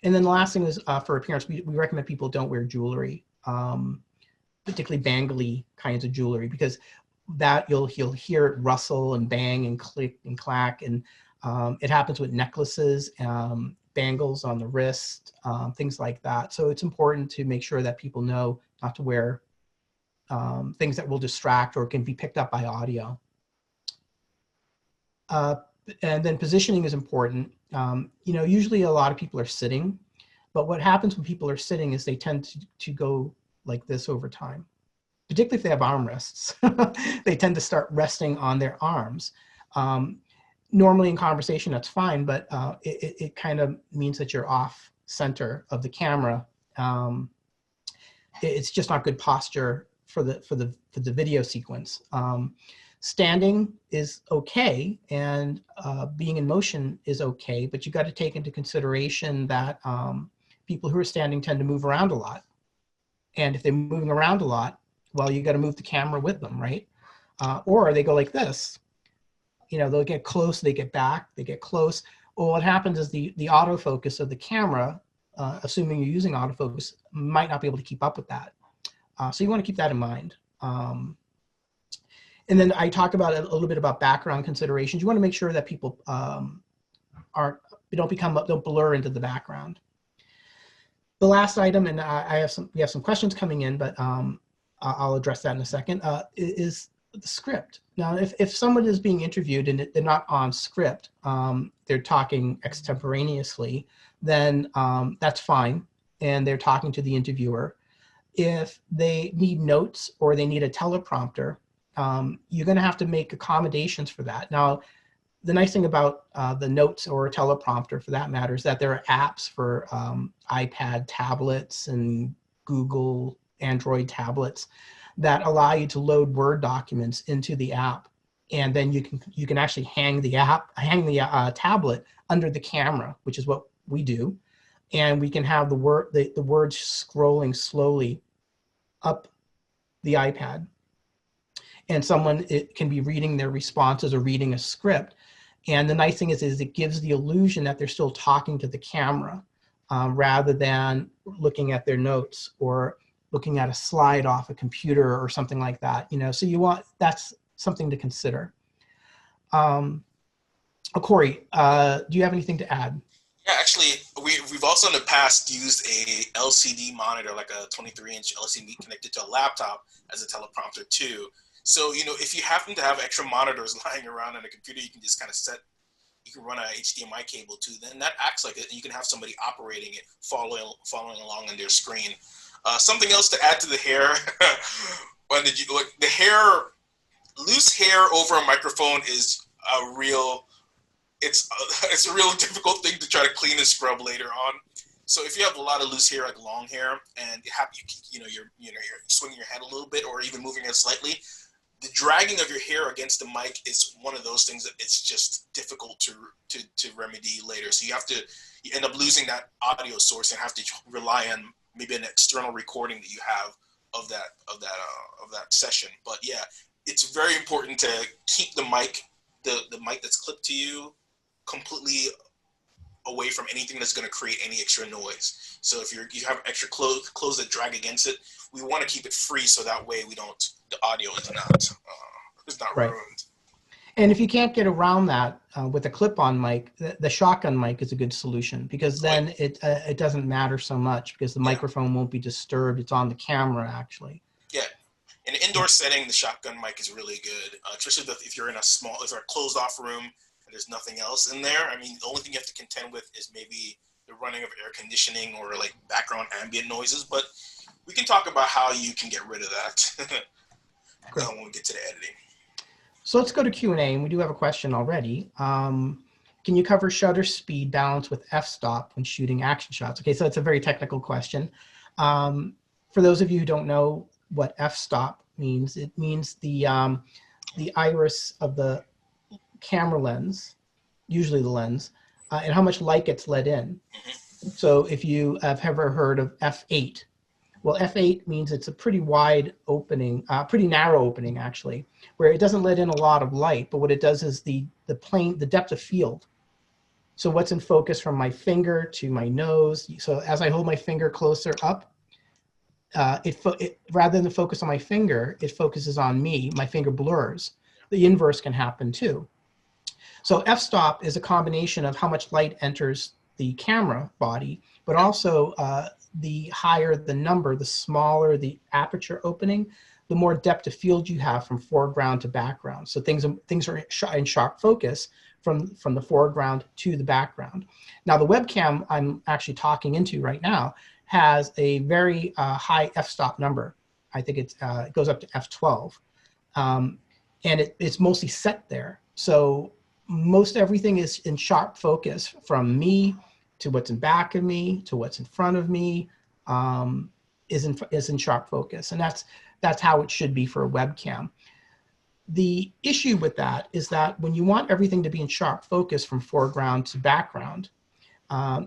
And then the last thing is for appearance, we recommend people don't wear jewelry, particularly bangly kinds of jewelry, because that you'll hear it rustle and bang and click and clack, and it happens with necklaces, bangles on the wrist, things like that. So it's important to make sure that people know not to wear things that will distract or can be picked up by audio. And then positioning is important. You know, usually a lot of people are sitting, but what happens when people are sitting is they tend to go like this over time. Particularly if they have armrests, they tend to start resting on their arms. Normally in conversation, that's fine, but it kind of means that you're off center of the camera. It's just not good posture for the video sequence. Standing is okay, and being in motion is okay, but you got to take into consideration that people who are standing tend to move around a lot. And if they're moving around a lot, well, you got to move the camera with them, right? Or they go like this. You know, they'll get close, they get back, they get close. Well, what happens is the autofocus of the camera, assuming you're using autofocus, might not be able to keep up with that. So you want to keep that in mind. And then I talked about a little bit about background considerations. You want to make sure that people don't blur into the background. The last item, and we have some questions coming in, but I'll address that in a second, is the script. Now, if someone is being interviewed and they're not on script, they're talking extemporaneously, then that's fine, and they're talking to the interviewer. If they need notes or they need a teleprompter, you're going to have to make accommodations for that. Now, the nice thing about the notes or a teleprompter, for that matter, is that there are apps for iPad tablets and Google Android tablets that allow you to load Word documents into the app, and then you can actually hang the tablet under the camera, which is what we do, and we can have the words scrolling slowly up the iPad, and someone it can be reading their responses or reading a script. And the nice thing is it gives the illusion that they're still talking to the camera rather than looking at their notes or looking at a slide off a computer or something like that. So that's something to consider. Corey, do you have anything to add? Yeah, actually, we've also in the past used a LCD monitor, like a 23-inch LCD connected to a laptop as a teleprompter too. So, if you happen to have extra monitors lying around on a computer, you can just kind of you can run a HDMI cable too. Then that acts like it, and you can have somebody operating it, following along on their screen. Something else to add to the hair, the hair, loose hair over a microphone is a real difficult thing to try to clean and scrub later on. So if you have a lot of loose hair, like long hair, and you're swinging your head a little bit or even moving it slightly, the dragging of your hair against the mic is one of those things that it's just difficult to remedy later. So you end up losing that audio source and have to rely on maybe an external recording that you have of that session. But yeah, it's very important to keep the mic that's clipped to you completely away from anything that's going to create any extra noise. So if you have extra clothes that drag against it, we want to keep it free so that way the audio is not right. ruined. And if you can't get around that with a clip-on mic, the shotgun mic is a good solution, because then it doesn't matter so much because the microphone won't be disturbed. It's on the camera actually. Yeah. In an indoor setting, the shotgun mic is really good, especially if you're in a closed off room and there's nothing else in there. I mean, the only thing you have to contend with is maybe the running of air conditioning or like background ambient noises, but we can talk about how you can get rid of that when we get to the editing. So let's go to Q&A, and we do have a question already. Can you cover shutter speed balance with f-stop when shooting action shots? Okay, so it's a very technical question. For those of you who don't know what f-stop means, it means the iris of the camera lens, usually the lens, and how much light gets let in. So if you have ever heard of f8, well, f8 means it's a pretty wide opening, pretty narrow opening actually, where it doesn't let in a lot of light, but what it does is the depth of field. So what's in focus from my finger to my nose. So as I hold my finger closer up, rather than focus on my finger, it focuses on me. My finger blurs. The inverse can happen too. So f-stop is a combination of how much light enters the camera body, but also the higher the number, the smaller the aperture opening, the more depth of field you have from foreground to background. So things are in sharp focus from the foreground to the background. Now the webcam I'm actually talking into right now has a very high f-stop number. I think it goes up to f12. And it's mostly set there. So most everything is in sharp focus, from me to what's in back of me to what's in front of me, is in sharp focus. And that's how it should be for a webcam. The issue with that is that when you want everything to be in sharp focus from foreground to background,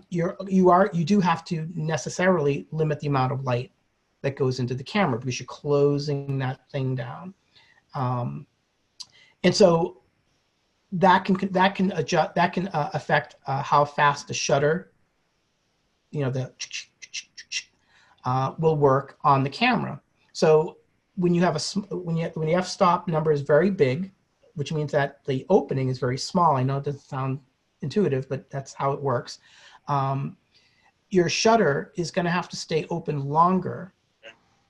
you do have to necessarily limit the amount of light that goes into the camera, because you're closing that thing down. And so that can affect how fast the shutter, will work on the camera. So when you have when the f-stop number is very big, which means that the opening is very small. I know it doesn't sound intuitive, but that's how it works. Your shutter is going to have to stay open longer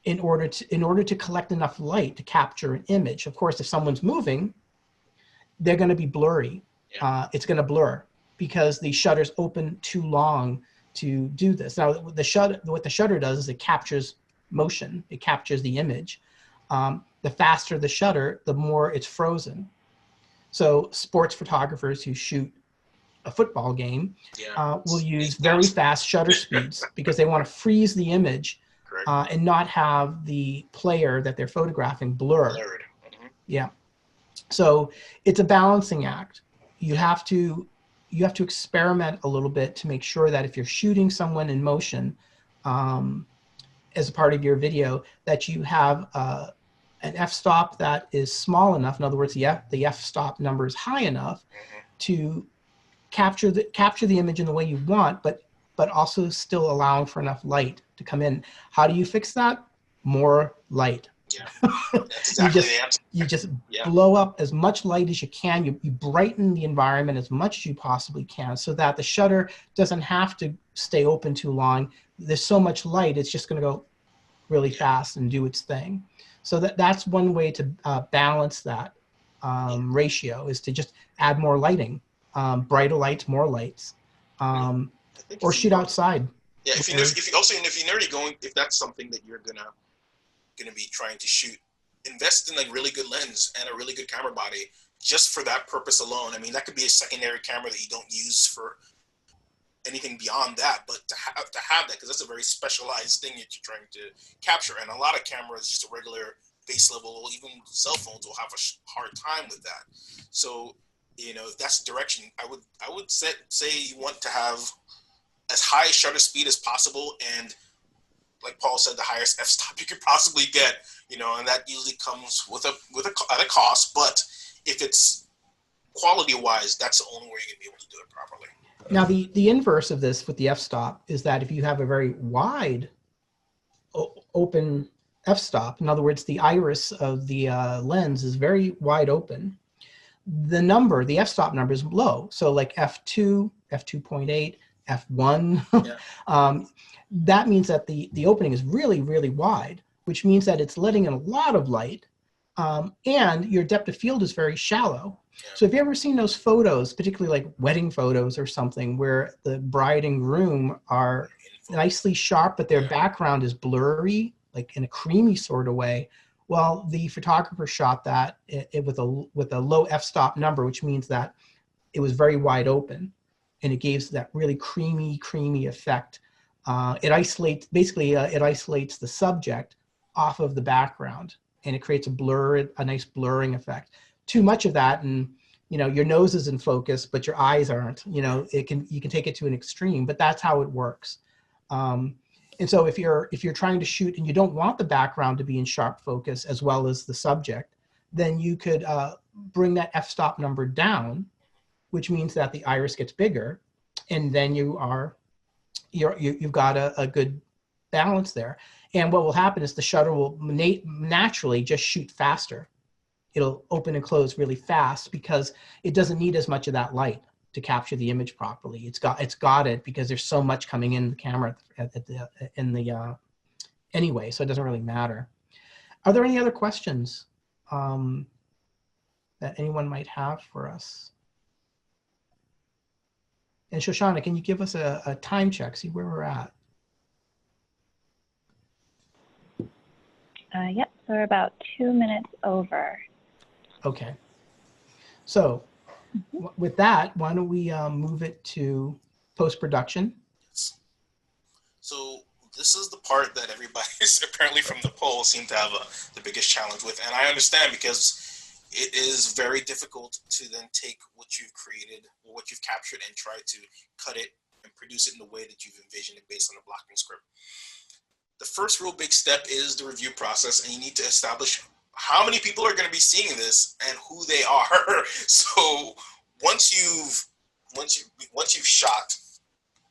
in order to collect enough light to capture an image. Of course, if someone's moving, they're going to be blurry. It's going to blur because the shutter's open too long to do this. Now, what the shutter does is it captures motion. It captures the image. The faster the shutter, the more it's frozen. So sports photographers who shoot a football game will use very fast shutter speeds because they want to freeze the image and not have the player that they're photographing blurred. Yeah. So it's a balancing act. You have to experiment a little bit to make sure that if you're shooting someone in motion, as a part of your video that you have an f-stop that is small enough. In other words, the f-stop number is high enough to capture the image in the way you want, but also still allowing for enough light to come in. How do you fix that? More light. Yeah, that's exactly the answer. You just blow up as much light as you can. You brighten the environment as much as you possibly can so that the shutter doesn't have to stay open too long. There's so much light, it's just going to go really fast and do its thing. So that's one way to balance that ratio, is to just add more lighting, brighter lights, more lights, or shoot outside. Yeah, if you're already going, if that's something that you're gonna be trying to shoot, invest in a really good lens and a really good camera body just for that purpose alone. I mean, that could be a secondary camera that you don't use for anything beyond that, but to have that, because that's a very specialized thing that you're trying to capture. And a lot of cameras, just a regular base level, even cell phones, will have a hard time with that. So, if that's the direction, I would say you want to have as high shutter speed as possible, and like Paul said, the highest f-stop you could possibly get, and that usually comes at a cost. But if it's quality-wise, that's the only way you're gonna be able to do it properly. Now, the inverse of this with the f-stop is that if you have a very wide open f-stop, in other words, the iris of the lens is very wide open, the f-stop number is low. So like f2, f2.8, f1, that means that the opening is really, really wide, which means that it's letting in a lot of light, and your depth of field is very shallow. So have you ever seen those photos, particularly like wedding photos or something, where the bride and groom are nicely sharp, but their background is blurry, like in a creamy sort of way? Well, the photographer shot that with a low f-stop number, which means that it was very wide open, and it gives that really creamy effect. It isolates the subject off of the background, and it creates a nice blurring effect. Too much of that, and your nose is in focus, but your eyes aren't. You can take it to an extreme, but that's how it works. And so if you're trying to shoot and you don't want the background to be in sharp focus as well as the subject, then you could bring that f-stop number down, which means that the iris gets bigger, and then you've got a good balance there. And what will happen is the shutter will naturally just shoot faster. It'll open and close really fast because it doesn't need as much of that light to capture the image properly. It's got it because there's so much coming in the camera anyway, so it doesn't really matter. Are there any other questions that anyone might have for us? And Shoshana, can you give us a time check, see where we're at? Yep, so we're about 2 minutes over. Okay. So with that, why don't we move it to post-production? So this is the part that everybody's apparently from the poll seem to have the biggest challenge with. And I understand, because it is very difficult to then take what you've created or what you've captured and try to cut it and produce it in the way that you've envisioned it based on the blocking script. The first real big step is the review process, and you need to establish how many people are going to be seeing this and who they are. So once you've shot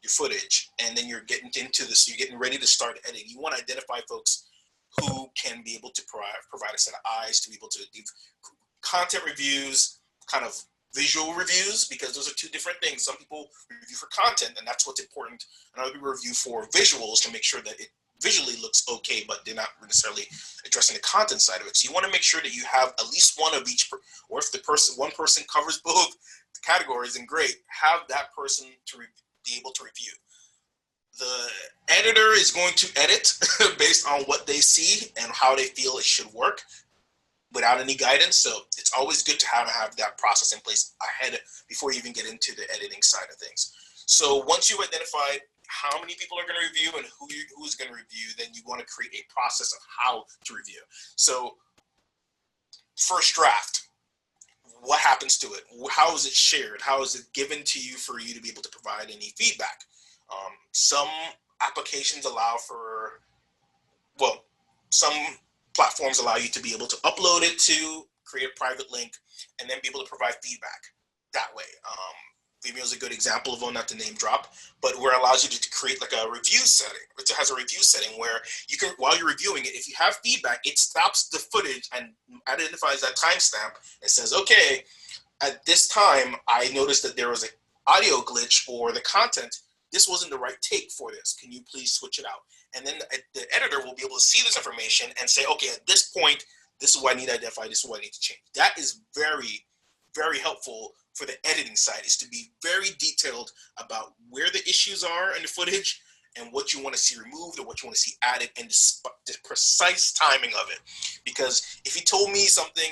your footage and then you're getting into this, you're getting ready to start editing, you want to identify folks who can be able to provide a set of eyes to be able to give content reviews, kind of visual reviews, because those are two different things. Some people review for content, and that's what's important, and other people review for visuals to make sure that it visually looks okay, but they're not necessarily addressing the content side of it. So you want to make sure that you have at least one of each, or if one person covers both categories, then great, have that person to be able to review. The editor is going to edit based on what they see and how they feel it should work without any guidance. So it's always good to have that process in place ahead before you even get into the editing side of things. So once you've identified how many people are going to review and who's going to review, then you want to create a process of how to review. So first draft, what happens to it? How is it shared? How is it given to you for you to be able to provide any feedback? Some applications allow for well, some platforms allow you to be able to upload it to create a private link and then be able to provide feedback that way. Vimeo is a good example of one, not to name drop, but where it allows you to create like a review setting. It has a review setting where you can, while you're reviewing it, if you have feedback, it stops the footage and identifies that timestamp and says, okay, at this time, I noticed that there was an audio glitch or the content. This wasn't the right take for this. Can you please switch it out? And then the editor will be able to see this information and say, okay, at this point, this is what I need to identify. This is what I need to change. That is very, very helpful for the editing side, is to be very detailed about where the issues are in the footage and what you want to see removed or what you want to see added, and the precise timing of it. Because if you told me something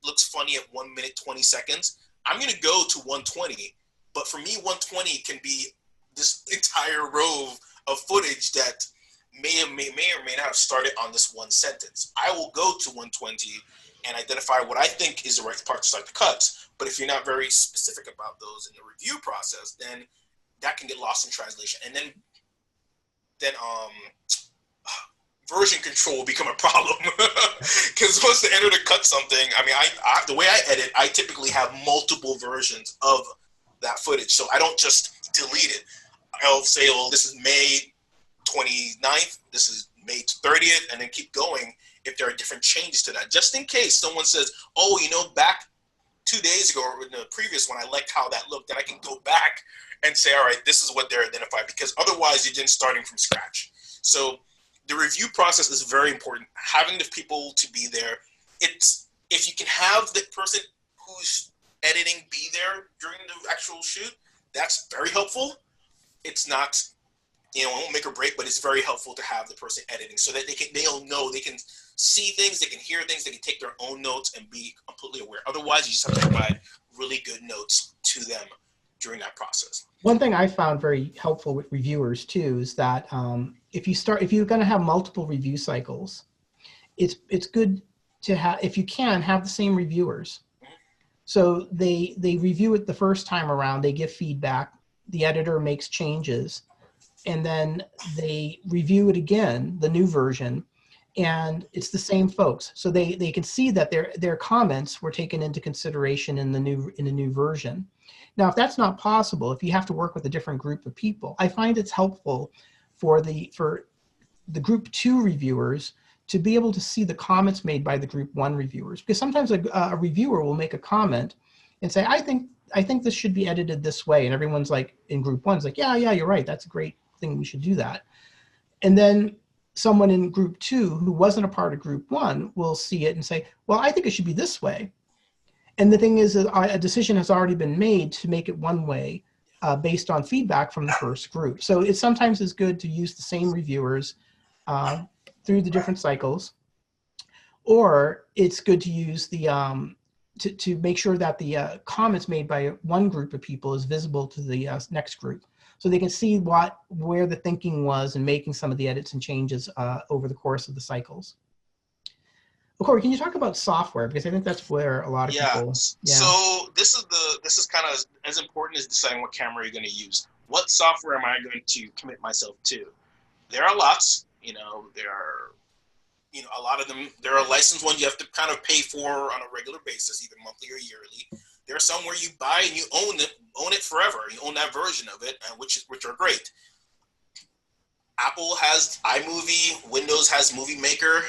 looks funny at 1 minute, 20 seconds, I'm going to go to 120. But for me, 120 can be this entire row of footage that may or may not have started on this one sentence. I will go to 120 and identify what I think is the right part to start the cuts. But if you're not very specific about those in the review process, then that can get lost in translation. And then version control will become a problem. Because once the editor cuts something, I mean, I the way I edit, I typically have multiple versions of that footage. So I don't just delete it. I'll say, well, this is May 29th, this is May 30th, and then keep going if there are different changes to that. Just in case someone says, oh, you know, back 2 days ago or in the previous one, I liked how that looked, then I can go back and say, all right, this is what they're identified, because otherwise you're just starting from scratch. So the review process is very important. Having the people to be there. It's, if you can have the person who's editing be there during the actual shoot, that's very helpful. It's not, you know, it won't make or break, but it's very helpful to have the person editing so that they'll know, they can see things, they can hear things, they can take their own notes and be completely aware. Otherwise, you just have to provide really good notes to them during that process. One thing I found very helpful with reviewers too is that if you're going to have multiple review cycles, it's good to have, if you can, have the same reviewers. So they review it the first time around, they give feedback, the editor makes changes, and then they review it again, the new version, and it's the same folks. So they can see that their comments were taken into consideration in the new version. Now, if that's not possible, if you have to work with a different group of people, I find it's helpful for the group 2 reviewers to be able to see the comments made by the group 1 reviewers, because sometimes a reviewer will make a comment and say, I think this should be edited this way, and everyone's like, in group 1's like, yeah, you're right, that's a great thing, we should do that. And then someone in group 2 who wasn't a part of group 1 will see it and say, well, I think it should be this way. And the thing is, a decision has already been made to make it one way based on feedback from the first group. So it sometimes is good to use the same reviewers through the different cycles, or it's good to use the to make sure that the comments made by one group of people is visible to the next group, so they can see where the thinking was in making some of the edits and changes over the course of the cycles. Corey, can you talk about software, because I think that's where a lot of people. Yeah. So this is kind of as important as deciding what camera you're going to use. What software am I going to commit myself to? There are lots. There are, a lot of them. There are licensed ones you have to kind of pay for on a regular basis, either monthly or yearly. There are some where you buy and you own it forever. You own that version of it, which are great. Apple has iMovie, Windows has Movie Maker.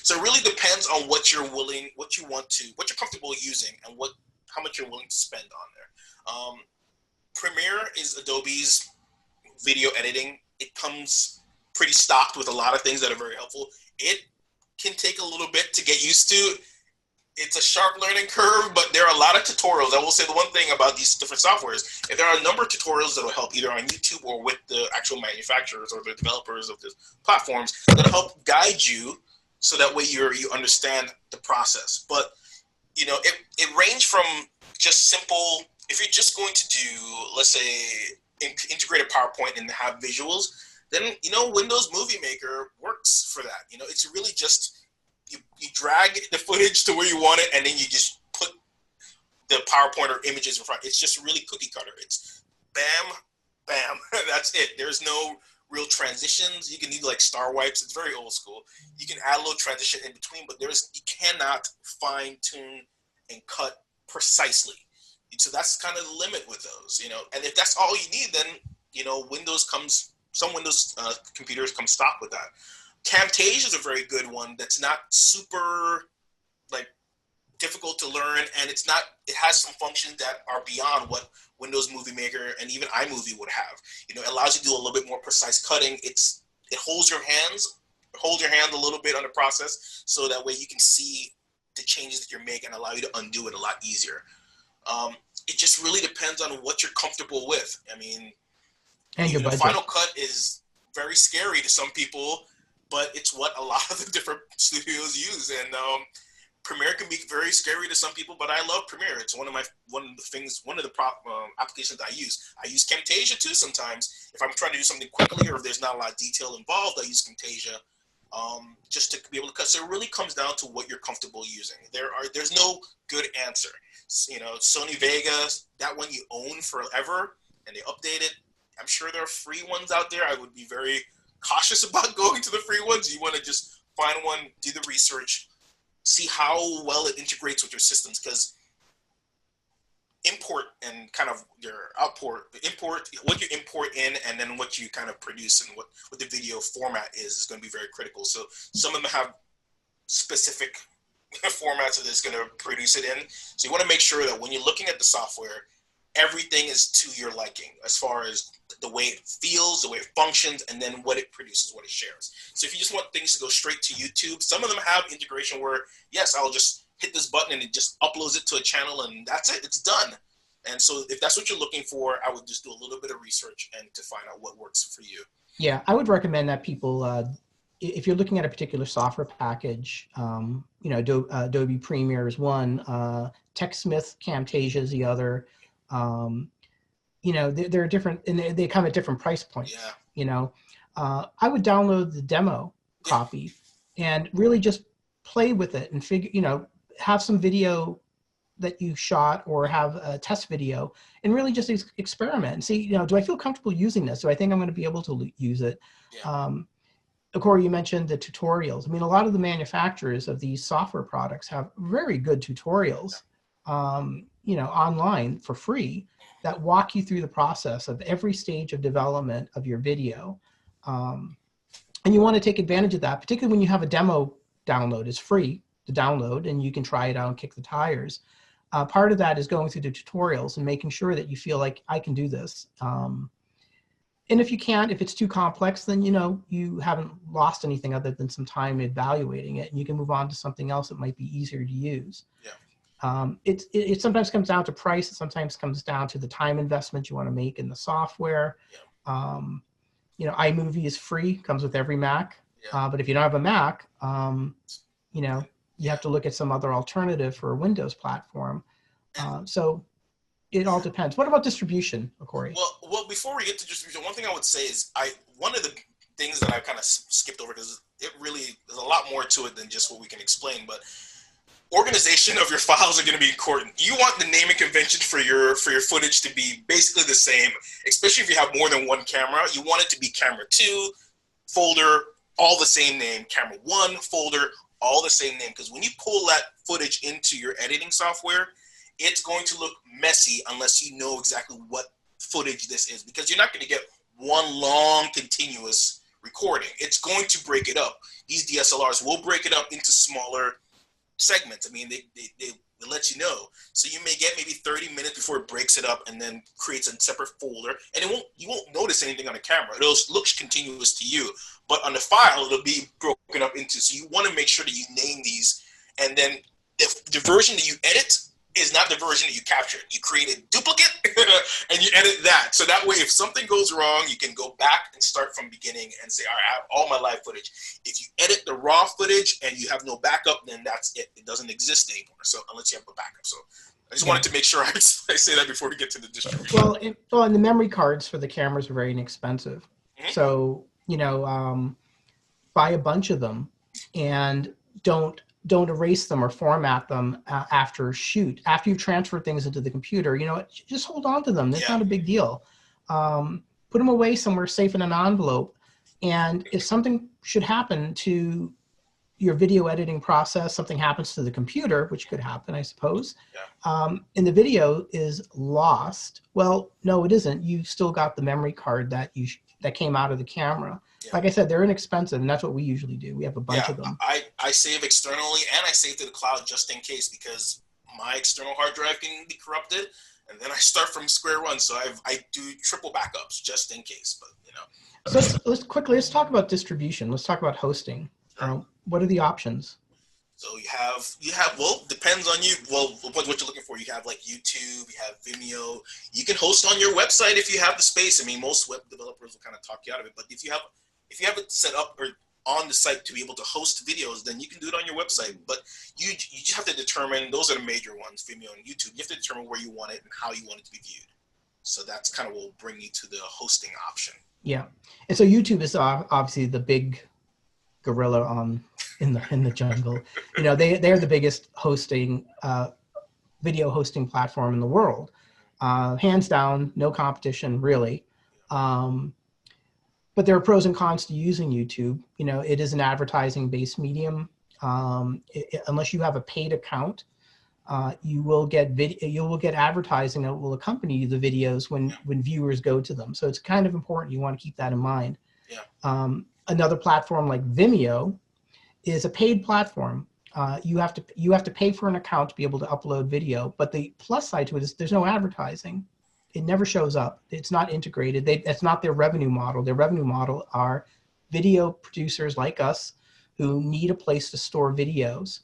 So it really depends on what you're comfortable using, and how much you're willing to spend on there. Premiere is Adobe's video editing. It comes pretty stocked with a lot of things that are very helpful. It can take a little bit to get used to. It's a sharp learning curve, but there are a lot of tutorials. I will say the one thing about these different softwares, if there are a number of tutorials that will help either on YouTube or with the actual manufacturers or the developers of the platforms that help guide you, so that way you understand the process. But it ranges from just simple. If you're just going to do, let's say, integrate a PowerPoint and have visuals, then Windows Movie Maker works for that. It's really just you drag the footage to where you want it, and then you just put the PowerPoint or images in front. It's just really cookie cutter. It's bam, bam. That's it. There's no real transitions. You can do like star wipes. It's very old school. You can add a little transition in between, but you cannot fine tune and cut precisely. So that's kind of the limit with those, And if that's all you need, then some Windows computers come stock with that. Camtasia is a very good one. That's not super difficult to learn, and it has some functions that are beyond what Windows Movie Maker and even iMovie would have. It allows you to do a little bit more precise cutting. It holds your hand a little bit on the process, so that way you can see the changes that you're making and allow you to undo it a lot easier. It just really depends on what you're comfortable with. I mean, and your budget. Final Cut is very scary to some people, but it's what a lot of the different studios use, and Premiere can be very scary to some people, but I love Premiere. It's one of the applications I use. I use Camtasia too sometimes. If I'm trying to do something quickly or if there's not a lot of detail involved, I use Camtasia just to be able to cut. So it really comes down to what you're comfortable using. There's no good answer. Sony Vegas, that one you own forever, and they update it. I'm sure there are free ones out there. I would be very cautious about going to the free ones. You want to just find one, do the research, see how well it integrates with your systems, because import and kind of your what you import in and then what you kind of produce and what the video format is going to be very critical. So some of them have specific formats that it's going to produce it in. So you want to make sure that when you're looking at the software, everything is to your liking as far as the way it feels, the way it functions, and then what it produces, what it shares. So if you just want things to go straight to YouTube, some of them have integration where, yes, I'll just hit this button and it just uploads it to a channel and that's it, it's done. And so if that's what you're looking for, I would just do a little bit of research and to find out what works for you. Yeah, I would recommend that people, if you're looking at a particular software package, Adobe Premiere is one, TechSmith, Camtasia is the other. They're different, and they come at different price points. Yeah. I would download the demo copy and really just play with it and figure, have some video that you shot or have a test video and really just experiment and see, do I feel comfortable using this? Do I think I'm going to be able to use it? Yeah. Corey, you mentioned the tutorials. I mean, a lot of the manufacturers of these software products have very good tutorials, online for free that walk you through the process of every stage of development of your video. And you want to take advantage of that, particularly when you have a demo download. It's free to download and you can try it out and kick the tires. Part of that is going through the tutorials and making sure that you feel like I can do this. And if you can't, if it's too complex, then you haven't lost anything other than some time evaluating it, and you can move on to something else that might be easier to use. Yeah. It sometimes comes down to price. It sometimes comes down to the time investment you want to make in the software. Yeah. iMovie is free, comes with every Mac. Yeah. But if you don't have a Mac, you have to look at some other alternative for a Windows platform. So it all depends. What about distribution, Corey? Well, before we get to distribution, one thing I would say is one of the things that I kind of skipped over, because it really, there's a lot more to it than just what we can explain, but organization of your files are going to be important. You want the naming convention for your footage to be basically the same, especially if you have more than one camera. You want it to be camera 2, folder, all the same name, camera 1, folder, all the same name, because when you pull that footage into your editing software, it's going to look messy unless you know exactly what footage this is, because you're not going to get one long continuous recording. It's going to break it up. These DSLRs will break it up into smaller segments. I mean, they let you know. So you may get maybe 30 minutes before it breaks it up and then creates a separate folder, and you won't notice anything on the camera. It'll look continuous to you, but on the file, it'll be broken up into. So you want to make sure that you name these, and then if the version that you edit is not the version that you captured. You create a duplicate and you edit that. So that way, if something goes wrong, you can go back and start from beginning and say, all right, I have all my live footage. If you edit the raw footage and you have no backup, then that's it. It doesn't exist anymore. So unless you have a backup. So I just wanted to make sure I say that before we get to the distribution. Well, and the memory cards for the cameras are very inexpensive. Mm-hmm. So, buy a bunch of them and don't erase them or format them after shoot. After you transfer things into the computer, just hold on to them. That's not a big deal. Put them away somewhere safe in an envelope. And if something should happen to your video editing process, something happens to the computer, which could happen, I suppose, and the video is lost. Well, no, it isn't. You still got the memory card that that came out of the camera. Yeah. Like I said, they're inexpensive, and that's what we usually do. We have a bunch of them. I save externally, and I save to the cloud just in case, because my external hard drive can be corrupted, and then I start from square one. So I do triple backups just in case. But you know. So let's talk about distribution. Let's talk about hosting. Sure. What are the options? So you have well, depends on you. Well, what you're looking for. You have like YouTube, you have Vimeo. You can host on your website if you have the space. I mean, most web developers will kind of talk you out of it. But if you have it set up or on the site to be able to host videos, then you can do it on your website. But you just have to determine, those are the major ones, Vimeo and YouTube. You have to determine where you want it and how you want it to be viewed. So that's kind of what will bring you to the hosting option. Yeah, and so YouTube is obviously the big gorilla in the jungle. You know, they're the biggest video hosting platform in the world, hands down, no competition really. But there are pros and cons to using YouTube. You know, it is an advertising-based medium. Unless you have a paid account, you will get advertising that will accompany the videos when viewers go to them. So it's kind of important. You want to keep that in mind. Yeah. Another platform like Vimeo is a paid platform. You have to pay for an account to be able to upload video. But the plus side to it is there's no advertising. It never shows up. It's not integrated. That's not their revenue model. Their revenue model are video producers like us who need a place to store videos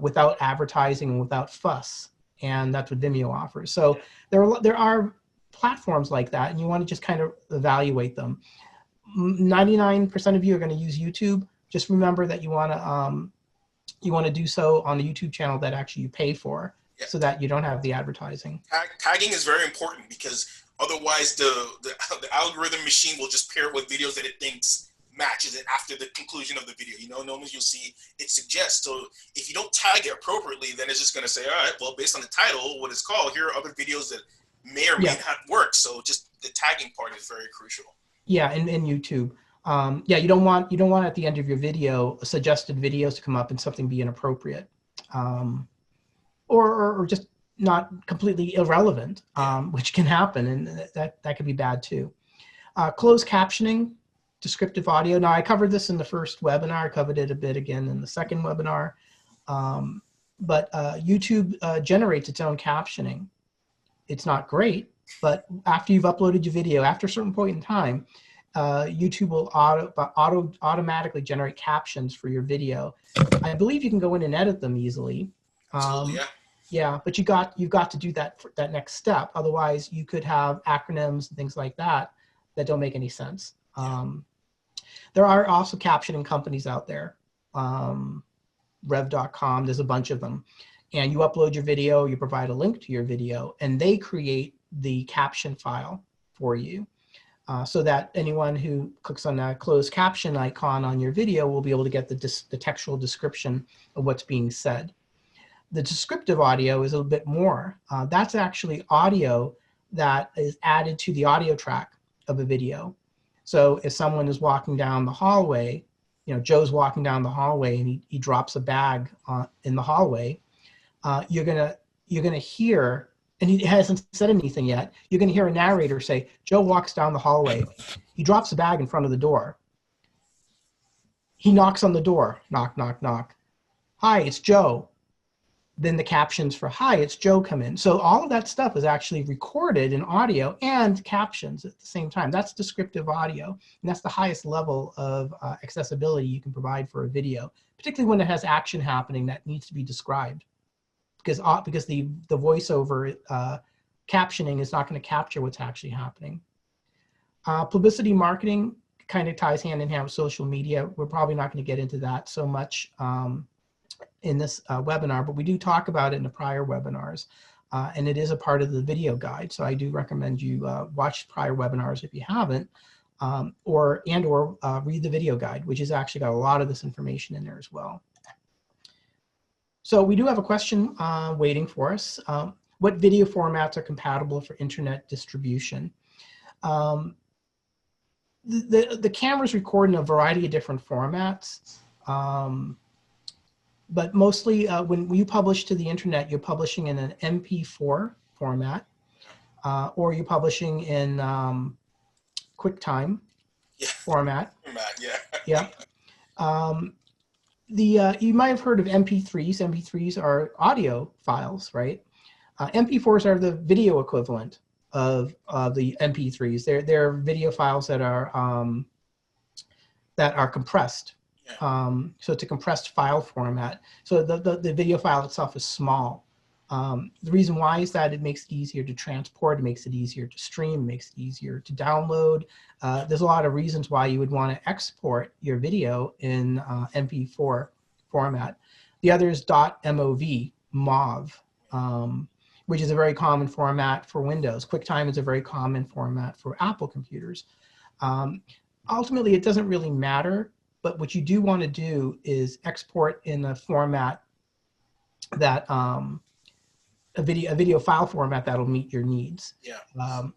without advertising and without fuss. And that's what Vimeo offers. So there are platforms like that, and you want to just kind of evaluate them. 99% of you are going to use YouTube. Just remember that you want to do so on a YouTube channel that actually you pay for, so that you don't have the advertising. Tagging is very important, because otherwise the algorithm machine will just pair it with videos that it thinks matches it after the conclusion of the video. You know, normally you'll see it suggests. So if you don't tag it appropriately, then it's just going to say, all right, well, based on the title, what it's called, here are other videos that may or may not work. So just the tagging part is very crucial. Yeah, and YouTube. You don't want at the end of your video suggested videos to come up and something be inappropriate, or just not completely irrelevant, which can happen, and that could be bad too. Closed captioning, descriptive audio. Now I covered this in the first webinar. I covered it a bit again in the second webinar. But YouTube generates its own captioning. It's not great, but after you've uploaded your video, after a certain point in time, YouTube will automatically generate captions for your video. I believe you can go in and edit them easily. Absolutely, yeah, but you've got to do that next step. Otherwise, you could have acronyms and things like that don't make any sense. There are also captioning companies out there. Rev.com, there's a bunch of them. And you upload your video, you provide a link to your video, and they create the caption file for you. So that anyone who clicks on that closed caption icon on your video will be able to get the textual description of what's being said. The descriptive audio is a little bit more. That's actually audio that is added to the audio track of a video. So if someone is walking down the hallway, you know, Joe's walking down the hallway and he drops a bag in the hallway, you're gonna hear, and he hasn't said anything yet, you're gonna hear a narrator say, Joe walks down the hallway. He drops a bag in front of the door. He knocks on the door, knock, knock, knock. Hi, it's Joe. Then the captions for hi, it's Joe come in. So all of that stuff is actually recorded in audio and captions at the same time. That's descriptive audio. And that's the highest level of accessibility you can provide for a video, particularly when it has action happening that needs to be described. Because the voiceover captioning is not going to capture what's actually happening. Publicity marketing kind of ties hand in hand with social media. We're probably not going to get into that so much in this webinar, but we do talk about it in the prior webinars, and it is a part of the video guide. So I do recommend you watch prior webinars if you haven't, or read the video guide, which has actually got a lot of this information in there as well. So we do have a question waiting for us. What video formats are compatible for internet distribution? the cameras record in a variety of different formats. But mostly when you publish to the internet, you're publishing in an MP4 format, or you're publishing in QuickTime Yeah. format. Yeah. Yeah. You might have heard of MP3s. MP3s are audio files, right? MP4s are the video equivalent of the MP3s. They're video files that are compressed. So it's a compressed file format. So the video file itself is small. The reason why is that it makes it easier to transport, it makes it easier to stream, it makes it easier to download. There's a lot of reasons why you would want to export your video in MP4 format. The other is .mov, which is a very common format for Windows. QuickTime is a very common format for Apple computers. Ultimately, it doesn't really matter, but what you do want to do is export in a format that a video file format that'll meet your needs. Yeah.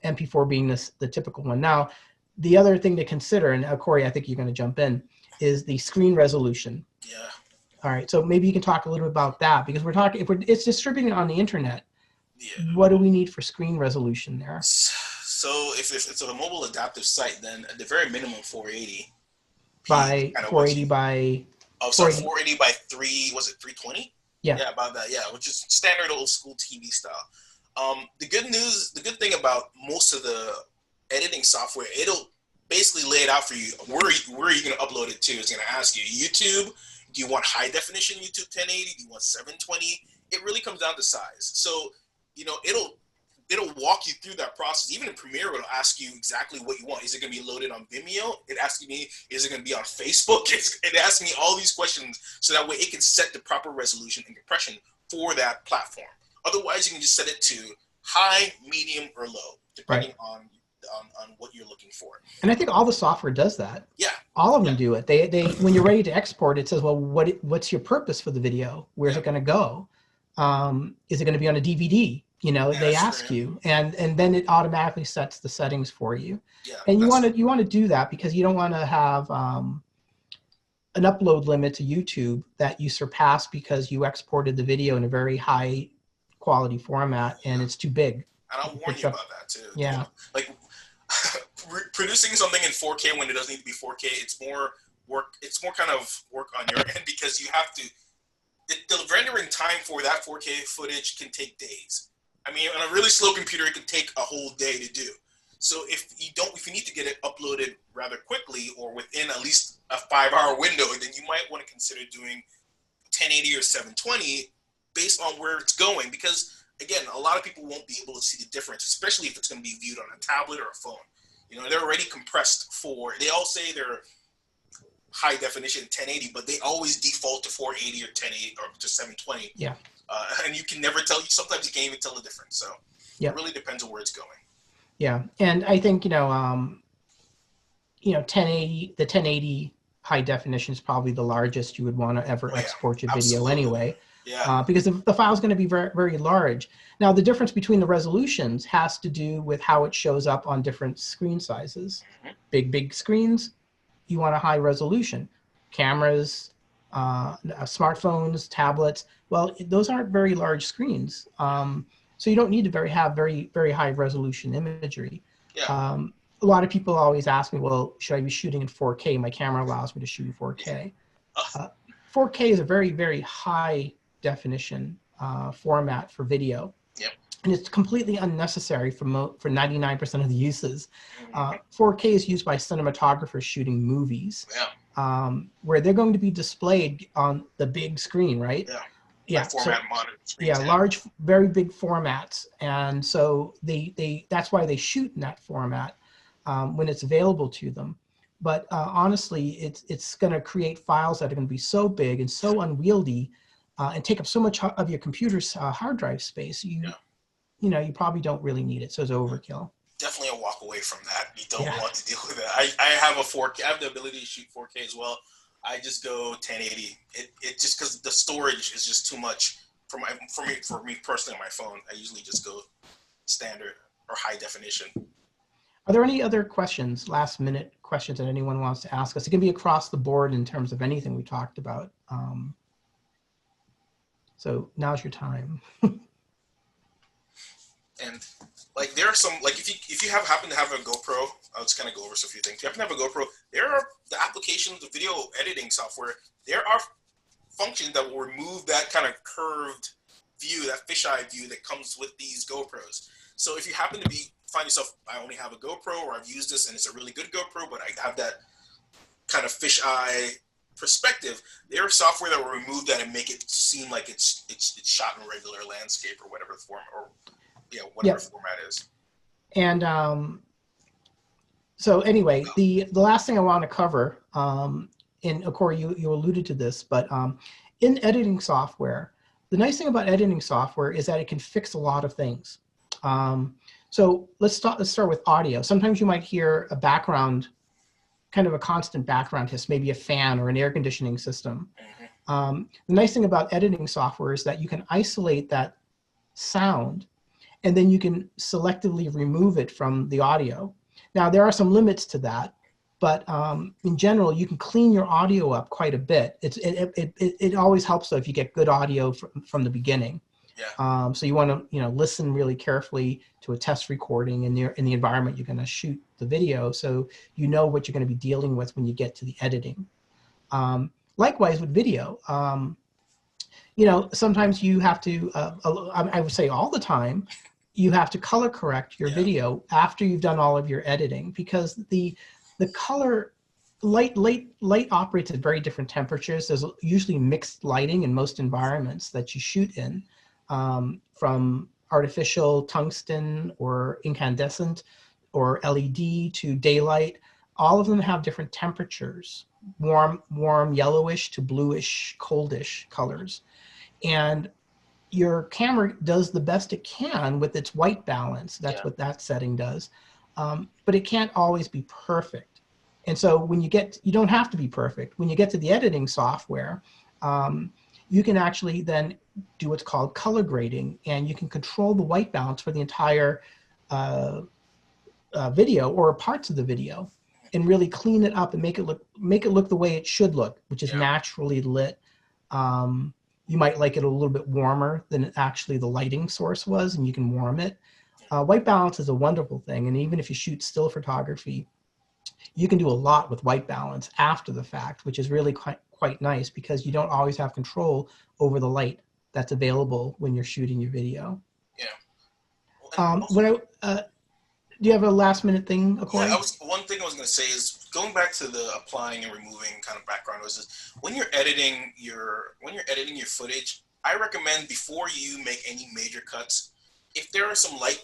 MP4 being the typical one. Now, the other thing to consider, and Corey, I think you're going to jump in, is the screen resolution. Yeah. All right, so maybe you can talk a little bit about that, because it's distributed on the internet. Yeah. What do we need for screen resolution there? So if it's a mobile adaptive site, then at the very minimum 480. By 480 by. Oh, sorry, 480 by 320? Yeah. Yeah, about that. Yeah, which is standard old school TV style. The good thing about most of the editing software, it'll basically lay it out for you. Where are you going to upload it to? It's going to ask you, YouTube. Do you want high definition YouTube 1080? Do you want 720? It really comes down to size. So, it'll walk you through that process. Even in Premiere, it'll ask you exactly what you want. Is it going to be loaded on Vimeo? It asks me, is it going to be on Facebook? It asks me all these questions so that way it can set the proper resolution and compression for that platform. Otherwise, you can just set it to high, medium, or low, depending on what you're looking for. And I think all the software does that. Yeah. All of them do it. They when you're ready to export, it says, well, what's your purpose for the video? Where's it going to go? Is it going to be on a DVD? They ask you, and then it automatically sets the settings for you. Yeah, and you want to do that because you don't want to have an upload limit to YouTube that you surpass because you exported the video in a very high quality format and it's too big. And I'll warn you about that too. Yeah. Like producing something in 4K when it doesn't need to be 4K, it's more work. It's more kind of work on your end because you have to. The rendering time for that 4K footage can take days. I mean, on a really slow computer, it could take a whole day to do. So if you need to get it uploaded rather quickly or within at least a 5-hour window, then you might want to consider doing 1080 or 720 based on where it's going. Because again, a lot of people won't be able to see the difference, especially if it's going to be viewed on a tablet or a phone. They're already compressed they all say they're high definition 1080, but they always default to 480 or 1080 or to 720. Yeah. And you can never tell. Sometimes you can't even tell the difference. So it really depends on where it's going. Yeah, and I think 1080, the 1080 high definition is probably the largest you would want to ever export your video anyway. Yeah. Because the file is going to be very, very large. Now, the difference between the resolutions has to do with how it shows up on different screen sizes. Big screens, you want a high resolution. Cameras, smartphones, tablets, well, those aren't very large screens. So you don't need to have very, very high resolution imagery. Yeah. A lot of people always ask me, well, should I be shooting in 4K? My camera allows me to shoot in 4K. 4K is a very, very high definition format for video. Yep. And it's completely unnecessary for 99% of the uses. 4K is used by cinematographers shooting movies, where they're going to be displayed on the big screen, right? Yeah. Yeah. Format monitor screens. Yeah, large, very big formats, and so that's why they shoot in that format when it's available to them. But honestly, it's going to create files that are going to be so big and so unwieldy, and take up so much of your computer's hard drive space. You probably don't really need it, so it's overkill. Definitely a walk away from that. You don't want to deal with that. I have a 4K. I have the ability to shoot 4K as well. I just go 1080. It just because the storage is just too much for me personally on my phone. I usually just go standard or high definition. Are there any other questions, last minute questions that anyone wants to ask us? It can be across the board in terms of anything we talked about. So now's your time. And like there are some, like if you happen to have a GoPro, I'll just kind of go over a few things. If you happen to have a GoPro, there are the applications, the video editing software. There are functions that will remove that kind of curved view, that fisheye view that comes with these GoPros. So if you happen to find yourself, I only have a GoPro, or I've used this and it's a really good GoPro, but I have that kind of fisheye perspective, there are software that will remove that and make it seem like it's shot in regular landscape or whatever form, or whatever format is. And so anyway, the last thing I want to cover, and Corey, you alluded to this, but in editing software, the nice thing about editing software is that it can fix a lot of things. So let's start with audio. Sometimes you might hear a background, kind of a constant background hiss, maybe a fan or an air conditioning system. The nice thing about editing software is that you can isolate that sound, and then you can selectively remove it from the audio. Now, there are some limits to that, but in general, you can clean your audio up quite a bit. It always helps though if you get good audio from the beginning. Yeah. So you want to listen really carefully to a test recording in the environment you're going to shoot the video, so you know what you're going to be dealing with when you get to the editing. Likewise with video, sometimes you have to. I would say all the time, you have to color correct your video after you've done all of your editing, because the color light operates at very different temperatures. There's usually mixed lighting in most environments that you shoot in, from artificial tungsten or incandescent or LED to daylight. All of them have different temperatures, warm yellowish to bluish, coldish colors. And your camera does the best it can with its white balance. That's what that setting does. But it can't always be perfect. And so when you don't have to be perfect. When you get to the editing software, you can actually then do what's called color grading, and you can control the white balance for the entire video or parts of the video, and really clean it up and make it look the way it should look, which is naturally lit. You might like it a little bit warmer than actually the lighting source was, and you can warm it. White balance is a wonderful thing, and even if you shoot still photography, you can do a lot with white balance after the fact, which is really quite nice, because you don't always have control over the light that's available when you're shooting your video. Do you have a last minute thing, Corey? Yeah, one thing I was going to say is, going back to the applying and removing kind of background noises, when you're editing your footage, I recommend, before you make any major cuts, if there are some light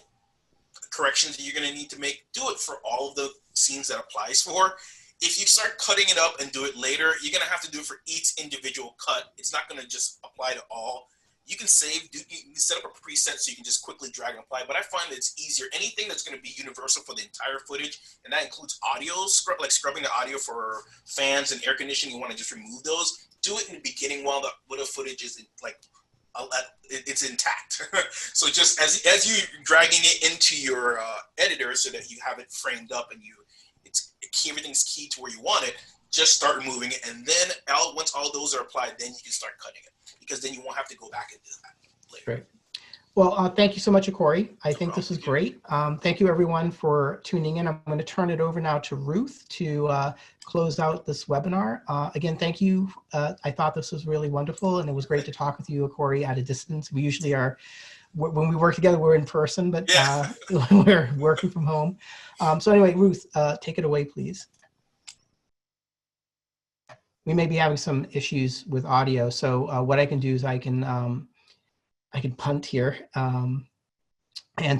corrections that you're going to need to make, do it for all of the scenes that applies for. If you start cutting it up and do it later, you're going to have to do it for each individual cut. It's not going to just apply to all. You can you can set up a preset so you can just quickly drag and apply, but I find that it's easier. Anything that's going to be universal for the entire footage, and that includes audio, like scrubbing the audio for fans and air conditioning, you want to just remove those. Do it in the beginning while the footage is it's intact. So just as you're dragging it into your editor so that you have it framed up and everything's key to where you want it, just start removing it, and then once all those are applied, then you can start cutting it, because then you won't have to go back and do that later. Great. Well, thank you so much, Corey. I think this was great. Thank you, everyone, for tuning in. I'm going to turn it over now to Ruth to close out this webinar. Again, thank you. I thought this was really wonderful, and it was great to talk with you, Corey, at a distance. We usually are, when we work together, we're in person, but we're working from home. So anyway, Ruth, take it away, please. We may be having some issues with audio, so what I can do is I can punt here, and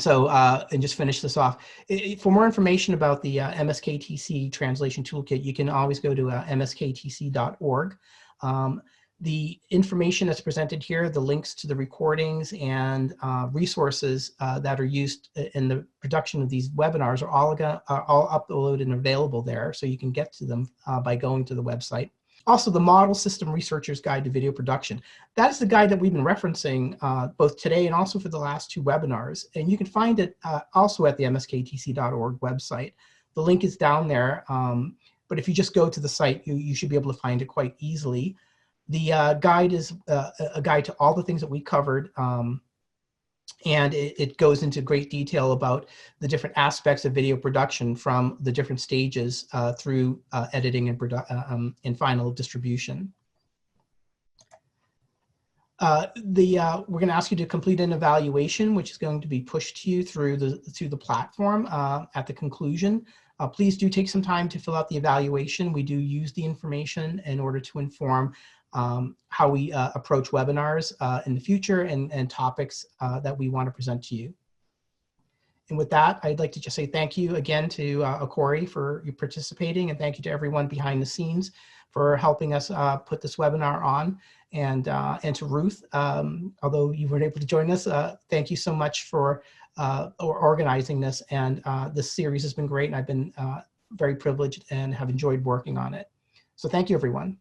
just finish this off. For more information about the MSKTC Translation Toolkit, you can always go to msktc.org. The information that's presented here, the links to the recordings and resources that are used in the production of these webinars are all uploaded and available there, so you can get to them by going to the website. Also, the Model System Researcher's Guide to Video Production. That's the guide that we've been referencing both today and also for the last 2 webinars. And you can find it also at the msktc.org website. The link is down there, but if you just go to the site, you should be able to find it quite easily. The guide is a guide to all the things that we covered, and it goes into great detail about the different aspects of video production from the different stages through editing and final distribution. We're going to ask you to complete an evaluation, which is going to be pushed to you through the platform at the conclusion. Please do take some time to fill out the evaluation. We do use the information in order to inform how we approach webinars in the future and topics that we want to present to you. And with that, I'd like to just say thank you again to Akori for you participating, and thank you to everyone behind the scenes for helping us put this webinar on, and to Ruth, although you weren't able to join us, thank you so much for organizing this, and this series has been great, and I've been very privileged and have enjoyed working on it. So thank you, everyone.